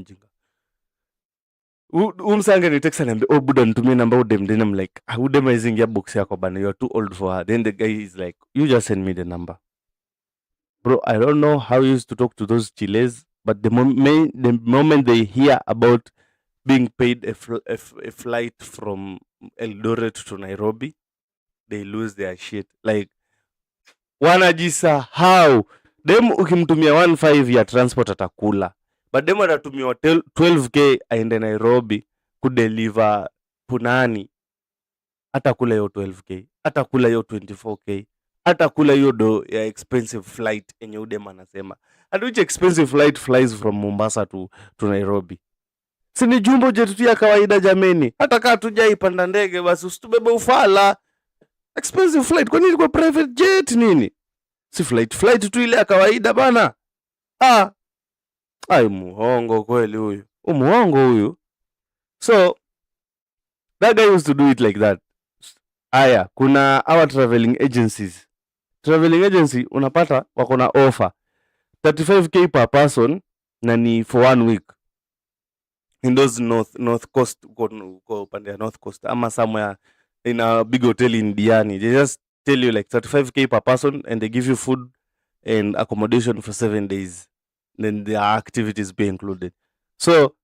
Umsange ni text anambia, oh buda nitumie namba udem, then I'm like, udem izingia box yako bana, you are too old for her. Then the guy is like, you just send me the number. Bro, I don't know how you used to talk to those chiles, but the moment they hear about being paid a flight from Eldoret to Nairobi, they lose their shit. Like, wanajisahau. Dem ukimtumia 1.5 ya transport atakula. But dem atatumia 12k aende Nairobi kudeliver punani. Atakula hiyo 12k. Atakula hiyo 24k. Atakula hiyo do ya expensive flight enye udem anasema. And which expensive flight flies from Mombasa to Nairobi? Sini jumbo jet ya kawaida jameni. Hata kaa tujaipanda ndege basi usitubebe ufala. Expensive flight, kwa nini kwa private jet nini? Si flight tu ile ya kawaida bana. Ai muongo kweli huyu. Muongo huyu. So that guy used to do it like that. Aya, kuna our traveling agencies. Traveling agency unapata wako na offer 35k per person na ni for 1 week. In those north coast, go upande ya north coast ama somewhere in a big hotel in Diani. They just tell you like 35k per person and they give you food and accommodation for 7 days. Then their activities be included. So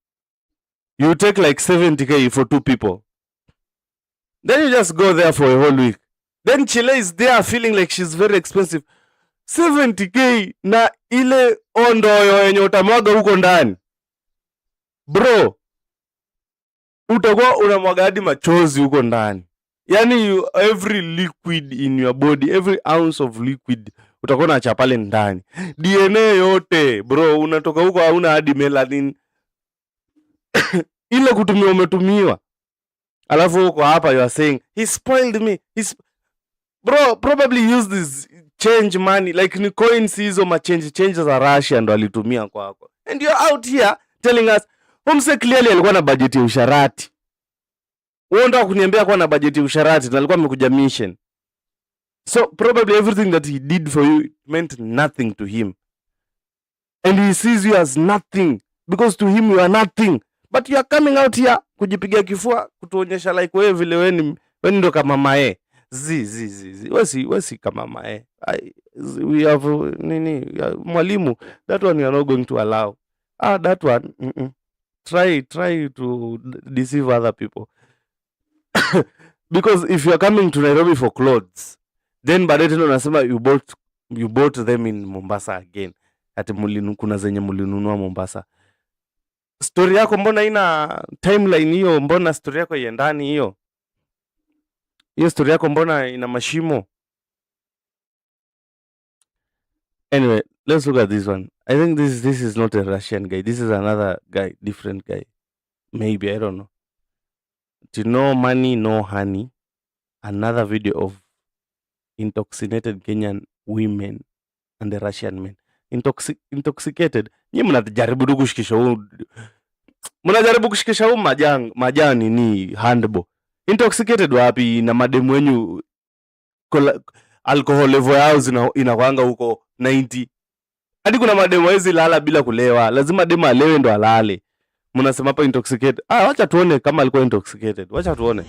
you take like 70k for 2 people. Then you just go there for a whole week. Then Chile is there feeling like she's very expensive. 70k na ile ondoyo yenye utamwaga huko ndani. Bro, utakuwa unamwaga hadi machozi huko ndani. Yani every liquid in your body, every ounce of liquid utakuwa unacha pale ndani. DNA yote, bro, unatoka huko hauna hadi melanin. Ile kutumia umetumiwa. Alafu huko hapa you are saying, he spoiled me. Bro, probably use this change money. Like ni coins hizo change za Russia ndo alitumia kwako. And you're out here telling us, Homse clearly alikuwa na budget ya usharati. Wewe unataka kuniambia kwa na budget ya usharati na alikuwa amekuja mission. So probably everything that he did for you meant nothing to him. And he sees you as nothing because to him you are nothing. But you are coming out here kujipigia kifua kutuonyesha like wewe vile wewe ndo kama mae. Wesi kama mae. We have mwalimu, that one you are not going to allow. That one try to deceive other people. Because if you are coming to Nairobi for clothes, then baadaye tena unasema you bought them in Mombasa again. Ati kuna zenye mulinunua Mombasa. Story yako mbona ina timeline hiyo? Mbona story yako iendani hiyo? Hiyo story yako mbona ina mashimo? Anyway, let's look at this one. I think this is not a Russian guy. This is another guy, different guy. Maybe, I don't know. To no money, no honey. Another video of intoxicated Kenyan women and the Russian men. Intoxicated. Nyinyi mnajaribu kushikisha huu majani ni handbo. Intoxicated wapi na mademu wenyu alcohol level yao inakwanga huko 90. Hadi kuna mademu hizi lala bila kulewa. Lazima demu alewe ndo alale. Mnasema hapa intoxicated. Wacha tuone kama alikuwa intoxicated. Wacha tuone.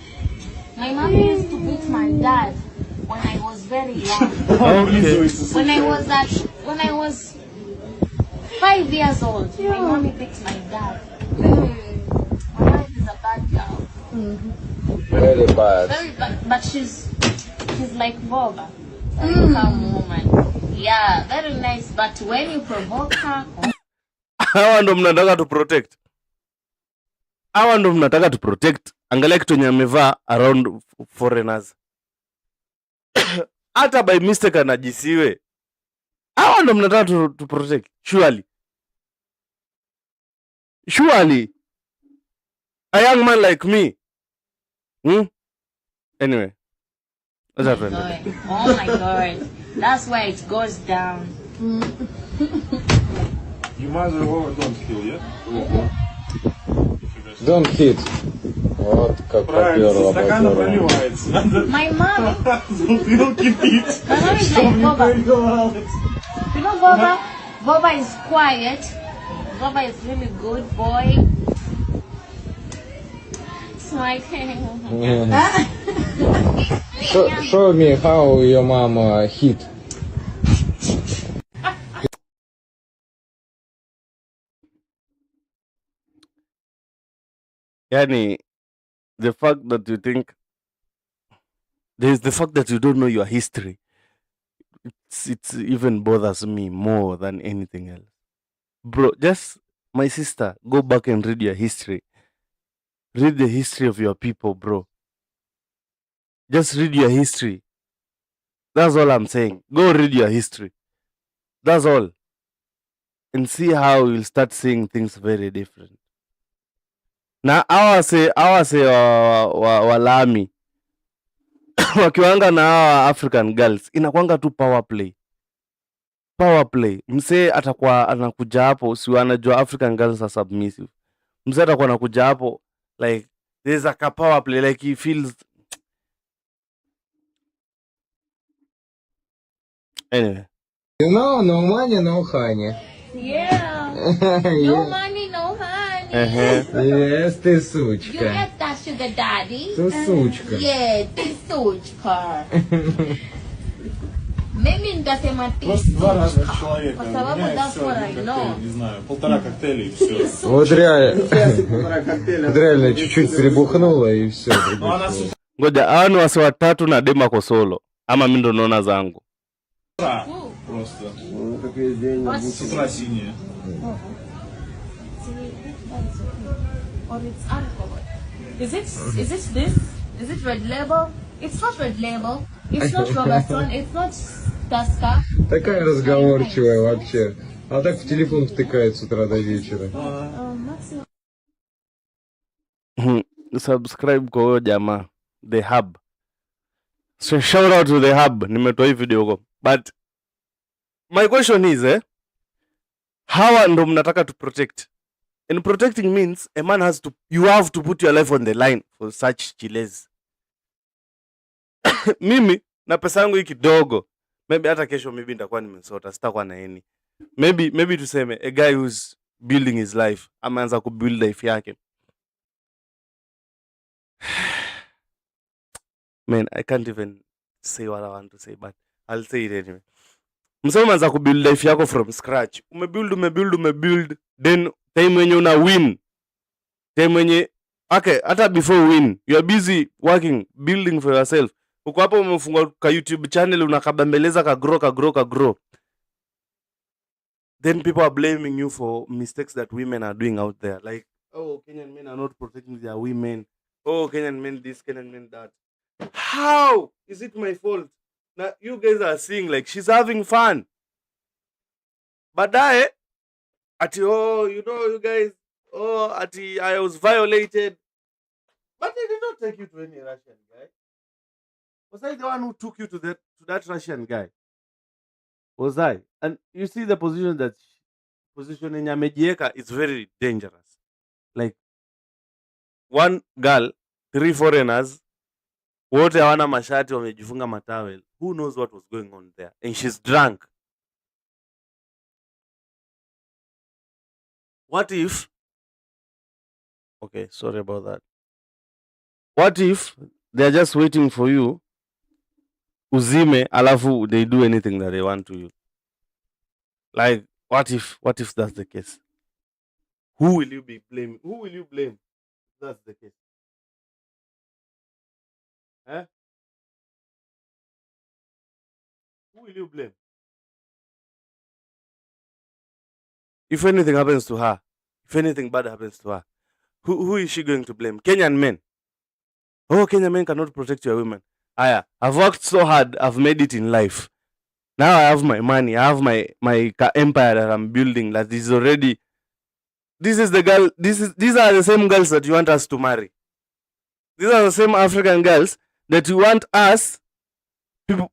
My mom used to beat my dad when I was very young. Okay. When I was 5 years old, my mommy beat my dad. My wife is a bad girl. bad. Very bad, but she's like Boba. Very calm woman. Yeah, very nice, but when you provoke her, Hawa ndo mnataka to protect. Hawa ndo mnataka to protect. Angalia kitu yenye amevaa around foreigners. Hata by mistake anajisiwe. Hawa ndo mnataka to protect. Surely. A young man like me. Anyway. What's oh my god, that's why it goes down. You might as well don't kill, yeah? Don't hit. Вот как попёрло позорно. My mom, You don't keep it. my mom is like Boba. You know Boba? Boba is quiet. Boba is really good boy. Smile. Show me how your mama hit. Yani, the fact that you think there's the fact that you don't know your history. It's even bothers me more than anything else. Bro, just my sister, go back and read your history. Read the history of your people, bro. Just read your history. That's all I'm saying. Go read your history. That's all. And see how you'll start seeing things very different. Na awase walami wakiwanga na hawa African girls inakwanga tu power play. Msee atakuwa anakuja hapo, si anajua African girls are submissive. Msee atakuwa anakuja hapo like there's a power play, like he feels. Anyway. You know, no money, no honey. Yeah. No money, no honey. Yes, ты You сучка. get that sugar daddy? Ты сучка. Yeah, ты сучка. Maybe nitasema ты Просто 2 разных сучка. человека. Kwa sababu Меняет that's всё, what один I know. коктейль, не знаю, 1,5 коктейля и все. Вот реально чуть-чуть прибухнуло и все. Ngoja anu wasi watatu na dema kwa solo. Ama mimi ndo naona zangu. Просто. С утра синие. Or it's alcohol. Is it this? Is it red label? It's not red label. It's not Robertson. It's not Tusker. Такая разговорчивая вообще. А так в телефон втыкает с утра до вечера. Subscribe kwa huyo jamaa. The Hub. So shout out to The Hub. Nimetoa hii video huko. But my question is, hawa ndo mnataka to protect. And protecting means a man has to, you have to put your life on the line for such chiles. Mimi na pesa yangu hii kidogo, maybe hata kesho maybe nitakuwa nimesota, sitakuwa na any. Maybe tuseme a guy who's building his life, ameanza kubuild life yake. Man, I can't even say what I want to say, but I'll say it anyway. Msema umeanza kubuild life yako from scratch. Umebuild, then time when una win. Time when okay, hata before win, you are busy working, building for yourself. Uko hapo umefungua ka YouTube channel unakabembeleza ka grow. Then people are blaming you for mistakes that women are doing out there. Like, oh, Kenyan men are not protecting their women. Oh, Kenyan men this, Kenyan men that. How is it my fault? Now you guys are seeing like she's having fun. Baadaye ati you guys, ati I was violated. But I did not take you to any Russian guy. Was I the one who took you to that Russian guy? Was I? And you see the position in amejieka is very dangerous. Like one girl, 3 foreigners, wote hawana mashati wamejifunga matawel. Who knows what was going on there? And she's drunk. What if, okay, sorry about that. What if they're just waiting for you uzime alafu they do anything that they want to you? Like, what if that's the case? Who will you be blaming? Who will you blame if that's the case? Eh? Who will you blame? If anything happens to her, if anything bad happens to her, who is she going to blame? Kenyan men. Oh, Kenyan men cannot protect your women. Aya, I've worked so hard, I've made it in life. Now I have my money, I have my empire that I'm building that is already. This is the girl, these are the same girls that you want us to marry. These are the same African girls that you want us, people,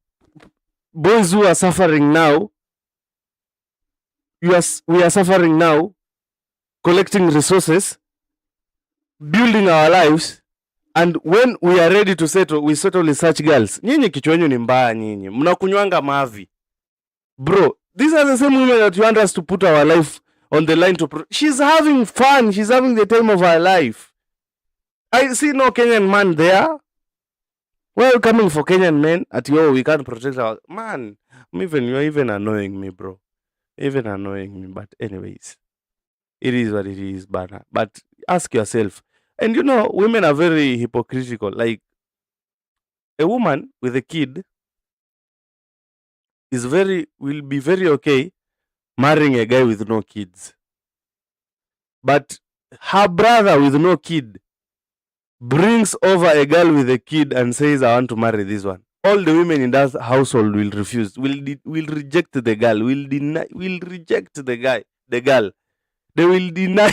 boys who are suffering now. We are suffering now, collecting resources, building our lives, and when we are ready to settle, we settle with such girls. Nyinyi kichwa yenu ni mbaya nyinyi. Mnakunywanga mavi. Bro, these are the same women that you want us to put our life on the line to she's having fun. She's having the time of her life. I see no Kenyan man there. Well, coming for Kenyan men at we can't protect our man. You're even annoying me, bro. Even annoying me. But anyways, it is what it is, Bana. But ask yourself. And you know, women are very hypocritical. Like a woman with a kid will be very okay marrying a guy with no kids. But her brother with no kid brings over a girl with a kid and says, I want to marry this one. All the women in that household will refuse, will reject the girl, will reject the girl. They will deny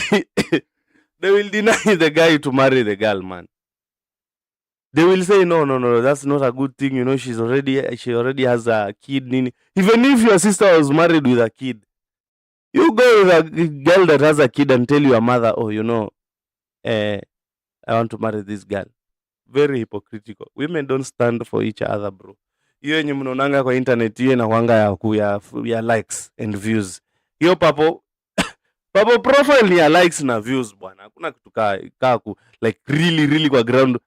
they will deny the guy to marry the girl, man. They will say, no, that's not a good thing. You know, she already has a kid. Even if your sister was married with a kid, you go with a girl that has a kid and tell your mother, oh, you know, I want to marry this girl. Very hypocritical. Women don't stand for each other, bro. Hiyo yenye mnaonanga kwa internet hiyo inakuanga ya likes and views. Hiyo papo profile ni ya likes na views bwana. Hakuna kitu like really kwa ground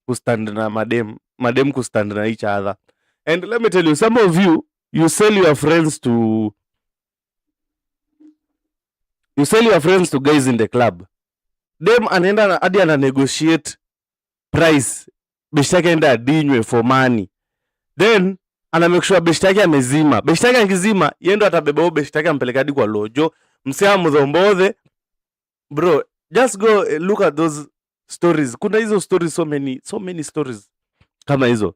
kustand na madem kustand na each other. And let me tell you, some of you sell your friends to guys in the club. Dem anaenda hadi ana negotiate price, beshte yake enda adinywe for money, then ana make sure beshte yake amezima. Beshte yake akizima, yeye ndo atabeba huyo beshte yake ampeleka hadi kwa lojo, msema mdhombodhe. Bro, just go look at those stories. Kuna hizo stories, so many stories kama hizo.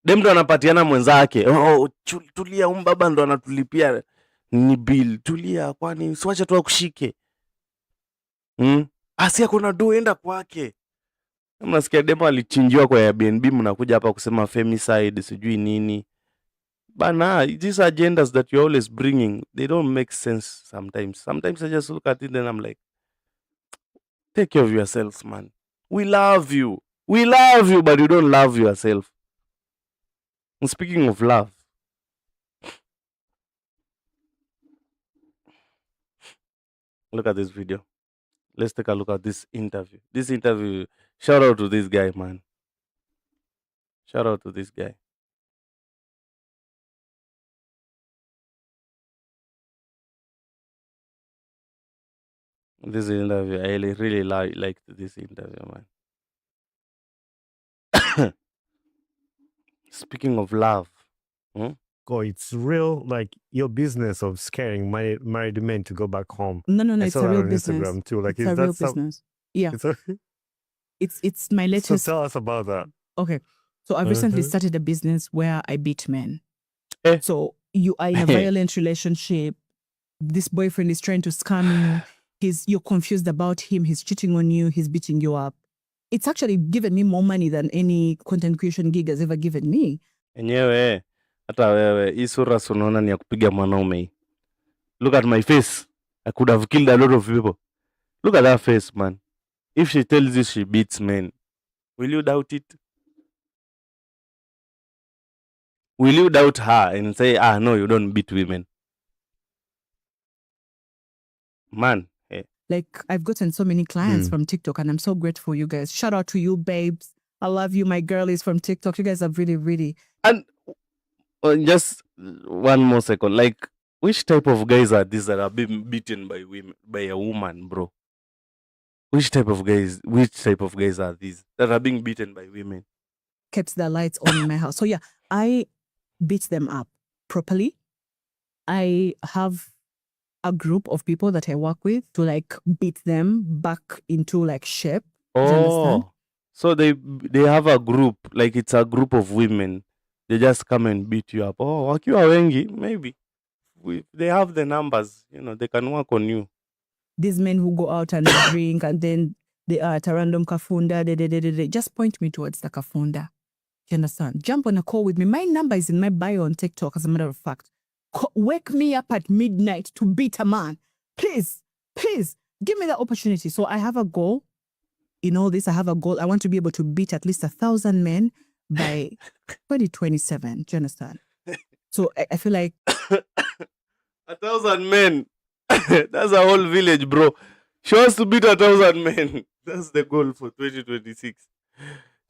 Dem ndo anapatiana mwenzake, tulia, baba ndo anatulipia ni bill, tulia, kwani siwacha tu akushike. Asia kuna do enda kwake. Mnasikia demo alichinjiwa kwa Airbnb, mnakuja hapa kusema femicide sijui nini. Bana, these agendas that you're always bringing, they don't make sense sometimes. Sometimes I just look at it and I'm like, take care of yourselves, man. We love you, but you don't love yourself. And speaking of love, look at this video. Let's take a look at this interview. Shout out to this guy, man. Shout out to this guy. This interview, I really liked this interview, man. Speaking of love, it's real, like your business of scaring married men to go back home. No, I it's saw a that real on business. Instagram too. Like, It's a real business. Yeah, it's my latest. So tell us about that. Okay, so I've recently started a business where I beat men. So you are in a violent relationship. This boyfriend is trying to scam you. You're confused about him. He's cheating on you. He's beating you up. It's actually given me more money than any content creation gig has ever given me. Enyewe, hata wewe, hii sura sunaona ni ya kupiga mwanaume. Look at my face. I could have killed a lot of people. Look at that face, man. If she tells you she beats men, will you doubt it? Will you doubt her and say, no, you don't beat women? Man. Like, I've gotten so many clients from TikTok, and I'm so grateful, you guys. Shout out to you, babes. I love you. My girl is from TikTok. You guys are really, really... And just one more second. Like, which type of guys are these that are being beaten by a woman, bro? Which type of guys are these that are being beaten by women? Kept the lights on in my house. So yeah, I beat them up properly. I have a group of people that I work with to like beat them back into like shape. Do you understand? Oh, so they have a group, like it's a group of women. They just come and beat you up. Oh, wakiwa wengi, maybe they have the numbers. They can work on you. These men who go out and drink and then they are at a random kafunda, they just point me towards the kafunda. You understand? Jump on a call with me. My number is in my bio on TikTok, as a matter of fact. Wake me up at midnight to beat a man. Please, give me that opportunity. So I have a goal. In all this, I have a goal. I want to be able to beat at least 1,000 men by 2027. Do you understand? So I feel like 1,000 men. That's a whole village, bro. She wants to beat 1,000 men. That's the goal for 2026.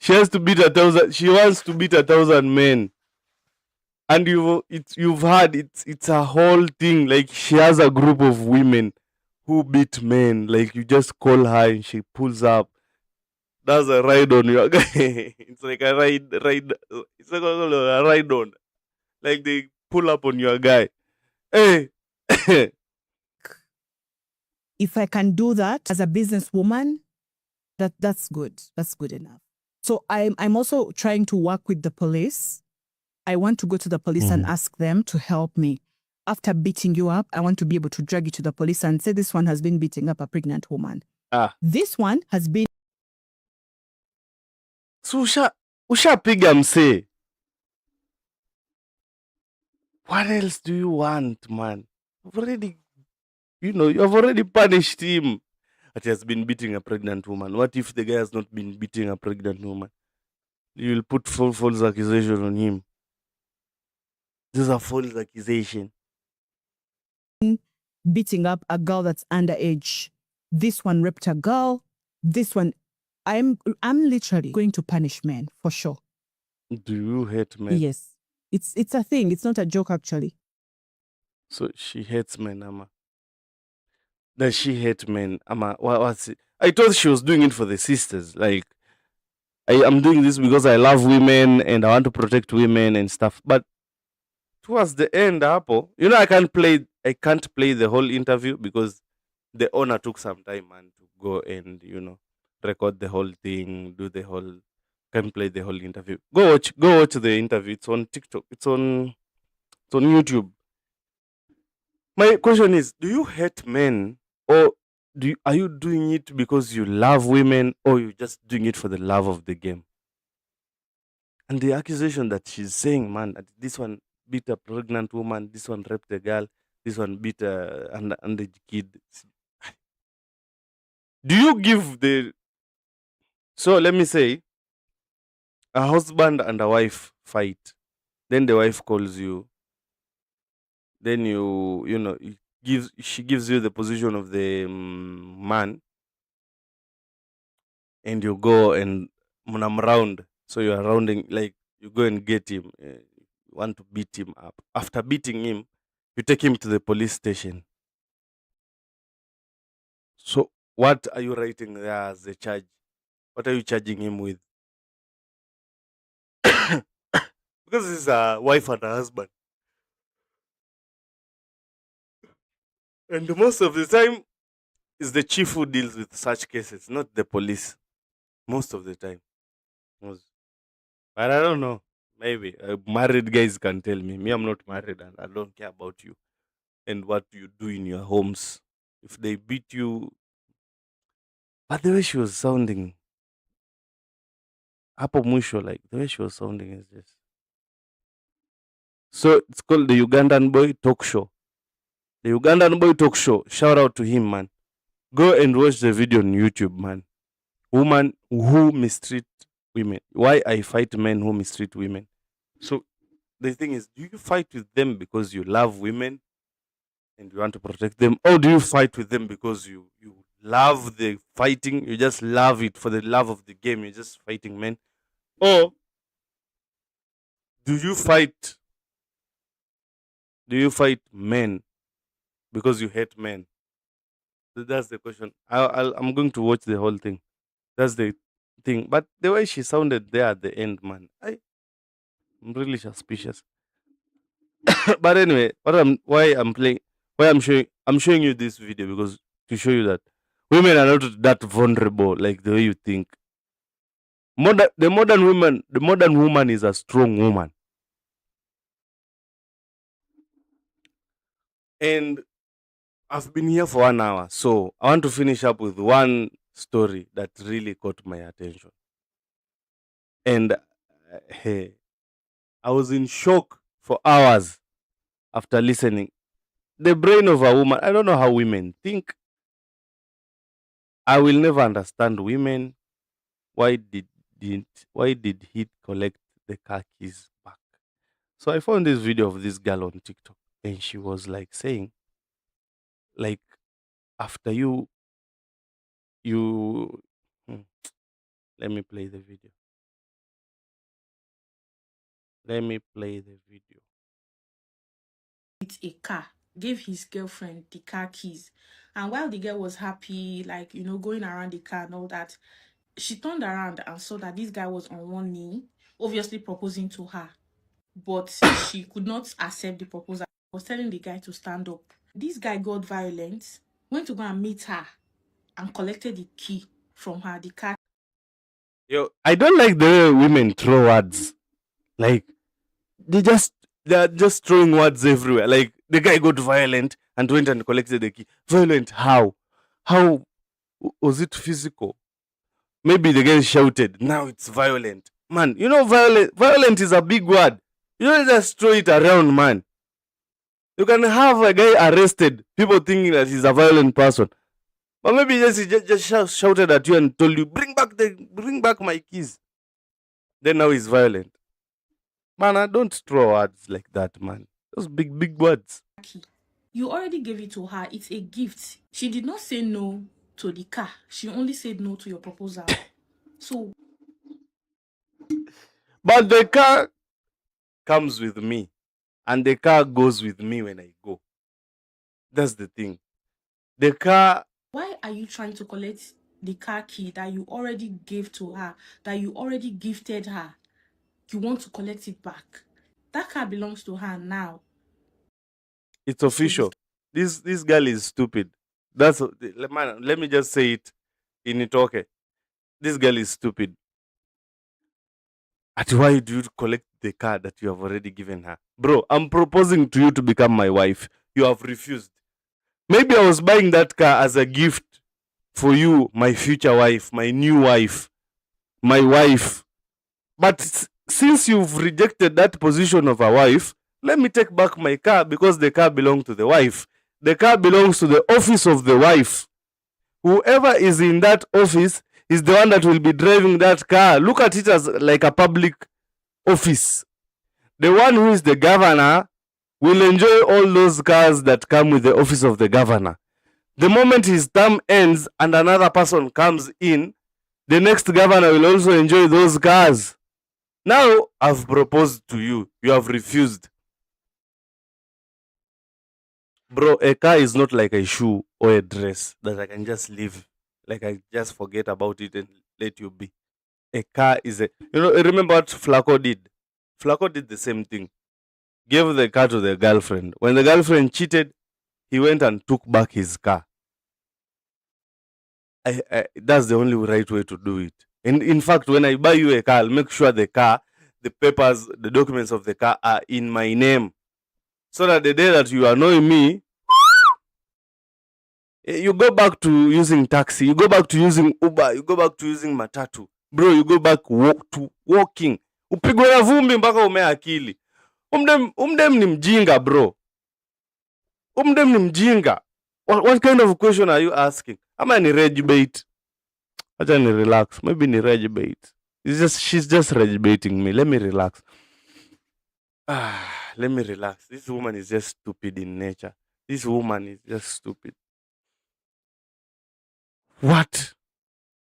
She wants to beat 1,000 men. And you've heard it's a whole thing. Like, she has a group of women who beat men. Like, you just call her and she pulls up. That's a ride on your guy. It's like a ride. It's like a ride on. Like, they pull up on your guy. Hey. if I can do that as a businesswoman, that's good. That's good enough. So I'm also trying to work with the police. I want to go to the police and ask them to help me. After beating you up, I want to be able to drag you to the police and say, this one has been beating up a pregnant woman. This one has been... So ushapiga msee. What else do you want, man? You've already punished him. That he has been beating a pregnant woman. What if the guy has not been beating a pregnant woman? You will put false accusation on him. This is a false accusation. Beating up a girl that's underage. This one raped a girl. This one, I'm literally going to punish men for sure. Do you hate men? Yes, it's a thing. It's not a joke, actually. So she hates men, Ama. Does she hate men? Ama, what's it? I thought she was doing it for the sisters. Like, I'm doing this because I love women and I want to protect women and stuff. But towards the end, Apple, I can't play the whole interview because the owner took some time, man, to go and record the whole thing, can't play the whole interview. Go watch the interview. It's on TikTok. It's on YouTube. My question is, do you hate men, or are you doing it because you love women, or you just doing it for the love of the game? And the accusation that she's saying, man, that this one beat a pregnant woman, this one raped a girl, this one beat an underage kid. Do you give so let me say, a husband and a wife fight, then the wife calls you, then she gives you the position of the man, and you go and round. So you are rounding, like you go and get him. You want to beat him up. After beating him, you take him to the police station. So what are you writing there as a charge? What are you charging him with? Because it's a wife and a husband. And most of the time, it's the chief who deals with such cases, not the police. Most of the time. But I don't know. Maybe married guys can tell me. Me, I'm not married and I don't care about you and what you do in your homes. If they beat you. But the way she was sounding, hapo mwisho, like the way she was sounding is just. So it's called the Ugandan Boy Talk Show. The Ugandan Boy Talk Show. Shout out to him, man. Go and watch the video on YouTube, man. Woman who mistreat women. Why I fight men who mistreat women. So the thing is, do you fight with them because you love women and you want to protect them? Or do you fight with them because you love the fighting? You just love it for the love of the game. You're just fighting men. Or do you fight men because you hate men? That's the question. I'm going to watch the whole thing. That's the thing. But the way she sounded there at the end, man, I'm really suspicious. But anyway, why I'm showing you this video, because to show you that women are not that vulnerable like the way you think. The modern woman is a strong woman. And I've been here for 1 hour, so I want to finish up with one story that really caught my attention. And hey, I was in shock for hours after listening. The brain of a woman, I don't know how women think. I will never understand women. Why did he collect the car keys back? So I found this video of this girl on TikTok, and she was like saying, like, after you hmm, let me play the video. Let me play the video. With a car, gave his girlfriend the car keys, and while the girl was happy, like, you know, going around the car and all that, she turned around and saw that this guy was on one knee, obviously proposing to her, but she could not accept the proposal. Was telling the guy to stand up. This guy got violent, went to go and meet her and collected the key from her, the car. Yo, I don't like the way women throw words. Like, they're just throwing words everywhere. Like, the guy got violent and went and collected the key. Violent how? How was it physical? Maybe the guy shouted. Now it's violent. Man, you know, violent is a big word. You don't just throw it around, man. You can have a guy arrested, people thinking that he's a violent person. But maybe he just shouted at you and told you, bring back my keys. Then now he's violent. Man, I don't throw words like that, man. Those big words. You already gave it to her. It's a gift. She did not say no to the car. She only said no to your proposal. So, but the car comes with me, and the car goes with me when I go. That's the thing. The car. Why are you trying to collect the car key that you already gave to her, that you already gifted her? You want to collect it back? That car belongs to her now. It's official. This girl is stupid. That's, man. Let me just say it in it. Okay, this girl is stupid. At why do you collect the car that you have already given her, bro? I'm proposing to you to become my wife. You have refused. Maybe I was buying that car as a gift for you, my future wife, my new wife, my wife. But since you've rejected that position of a wife, let me take back my car, because the car belongs to the wife. The car belongs to the office of the wife. Whoever is in that office is the one that will be driving that car. Look at it as like a public office. The one who is the governor will enjoy all those cars that come with the office of the governor. The moment his term ends and another person comes in, the next governor will also enjoy those cars. Now, I've proposed to you. You have refused. Bro, a car is not like a shoe or a dress that I can just leave. Like, I just forget about it and let you be. A car is a... You know, remember what Flacco did? Flacco did the same thing. Gave the car to the girlfriend. When the girlfriend cheated, he went and took back his car. That's the only right way to do it. And in fact, when I buy you a car, I'll make sure the car, the papers, the documents of the car are in my name. So that the day that you annoy me, you go back to using taxi, you go back to using Uber, you go back to using matatu. Bro, you go back to walking. Upigwe na vumbi mpaka umeakili. Umdem ni mjinga, bro. Umdem ni mjinga. What kind of question are you asking? Ama ni rage bait? Acha ni relax. Maybe ni rage bait. She's just rage baiting me. Let me relax. Let me relax. This woman is just stupid in nature. This woman is just stupid. What?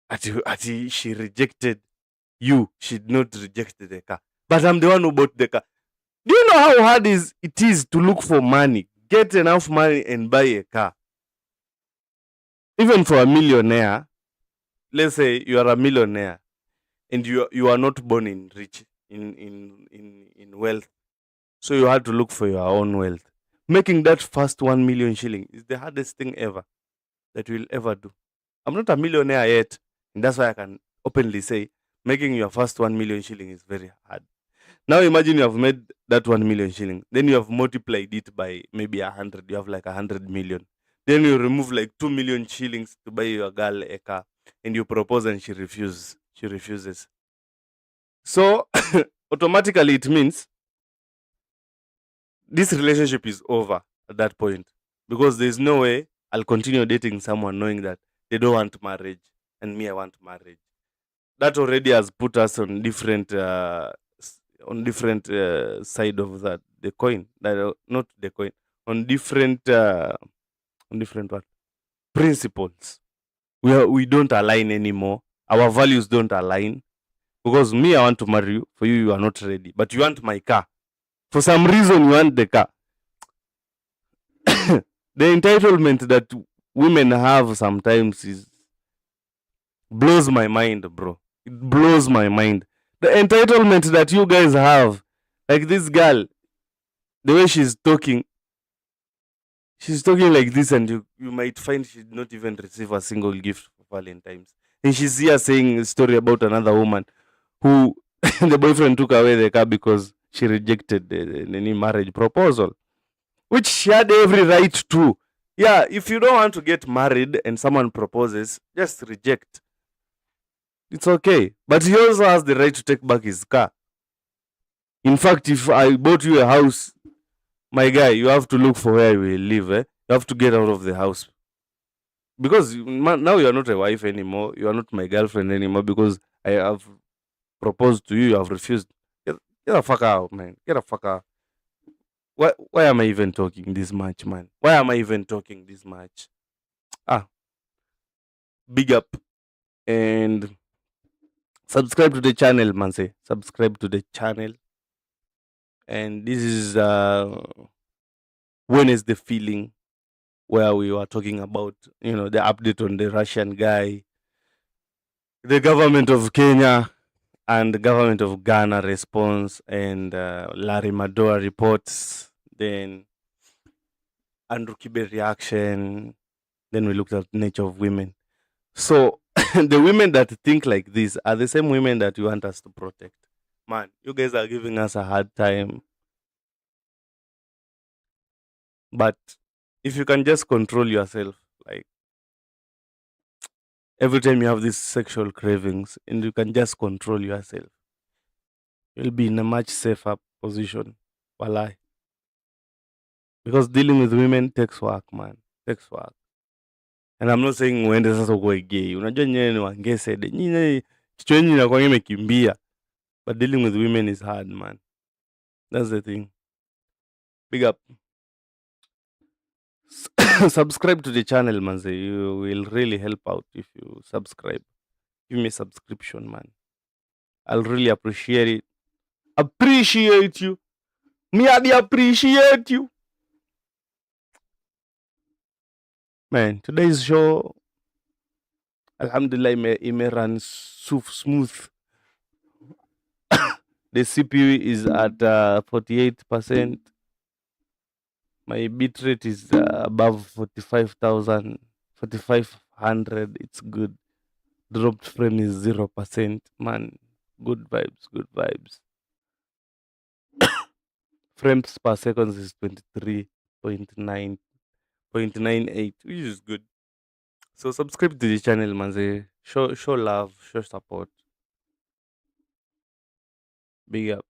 Ati she rejected you. She did not reject the car. But I'm the one who bought the car. Do you know how hard it is to look for money, get enough money and buy a car? even for a millionaire, let's say you are a millionaire and you are not born in rich in wealth, so you had to look for your own wealth. Making that first 1 million shilling is the hardest thing ever that you'll ever do. I'm not a millionaire yet, and that's why I can openly say making your first 1 million shilling is very hard. Now imagine you have made that 1 million shilling, then you have multiplied it by maybe 100. You have like 100 million. Then you remove like 2 million shillings to buy your girl a car, and you propose and she refuses. She refuses. So automatically it means this relationship is over at that point, because there's no way I'll continue dating someone knowing that they don't want marriage and me I want marriage. That already has put us on different side of that the coin. Not the coin, on different what principles. We don't align anymore. Our values don't align, because me I want to marry you. For you, you are not ready, but you want my car. For some reason, you want the car. The entitlement that women have sometimes blows my mind, bro. It blows my mind. The entitlement that you guys have, like this girl, the way she's talking like this, and you might find she did not even receive a single gift for Valentine's. And she's here saying a story about another woman who the boyfriend took away the car because she rejected any marriage proposal, which she had every right to. Yeah, if you don't want to get married and someone proposes, just reject. It's okay. But he also has the right to take back his car. In fact, if I bought you a house, my guy, you have to look for where you will live. You have to get out of the house. Because now you are not a wife anymore. You are not my girlfriend anymore, because I have proposed to you. You have refused. Get the fuck out, man. Get the fuck out. Why am I even talking this much, man? Why am I even talking this much? Big up. And subscribe to the channel, man. Say subscribe to the channel. And this is Wednesday Feeling, where we were talking about, the update on the Russian guy, the government of Kenya, and the government of Ghana response, and Larry Madowo reports, then Andrew Kibe reaction, then we looked at nature of women. So the women that think like this are the same women that you want us to protect. Man, you guys are giving us a hard time. But if you can just control yourself, like every time you have these sexual cravings and you can just control yourself, you'll be in a much safer position. Walai. Because dealing with women takes work, man. Takes work. And I'm not saying uende sasa uwe gay. Unajua nyewe ni wangesede. Nyine kichwa yenyu inakuwa imekimbia. But dealing with women is hard, man. That's the thing. Big up. Subscribe to the channel, man. You will really help out if you subscribe. Give me a subscription, man. I'll really appreciate it. Appreciate you. Me, I appreciate you. Man, today's show, Alhamdulillah, it may run smooth. The CPU is at 48%. My bitrate is above 45,000, 4,500. It's good. Dropped frame is 0%. Man, good vibes, good vibes. Frames per second is 23.98, which is good. So subscribe to the channel, man. Show love, show support. Big up.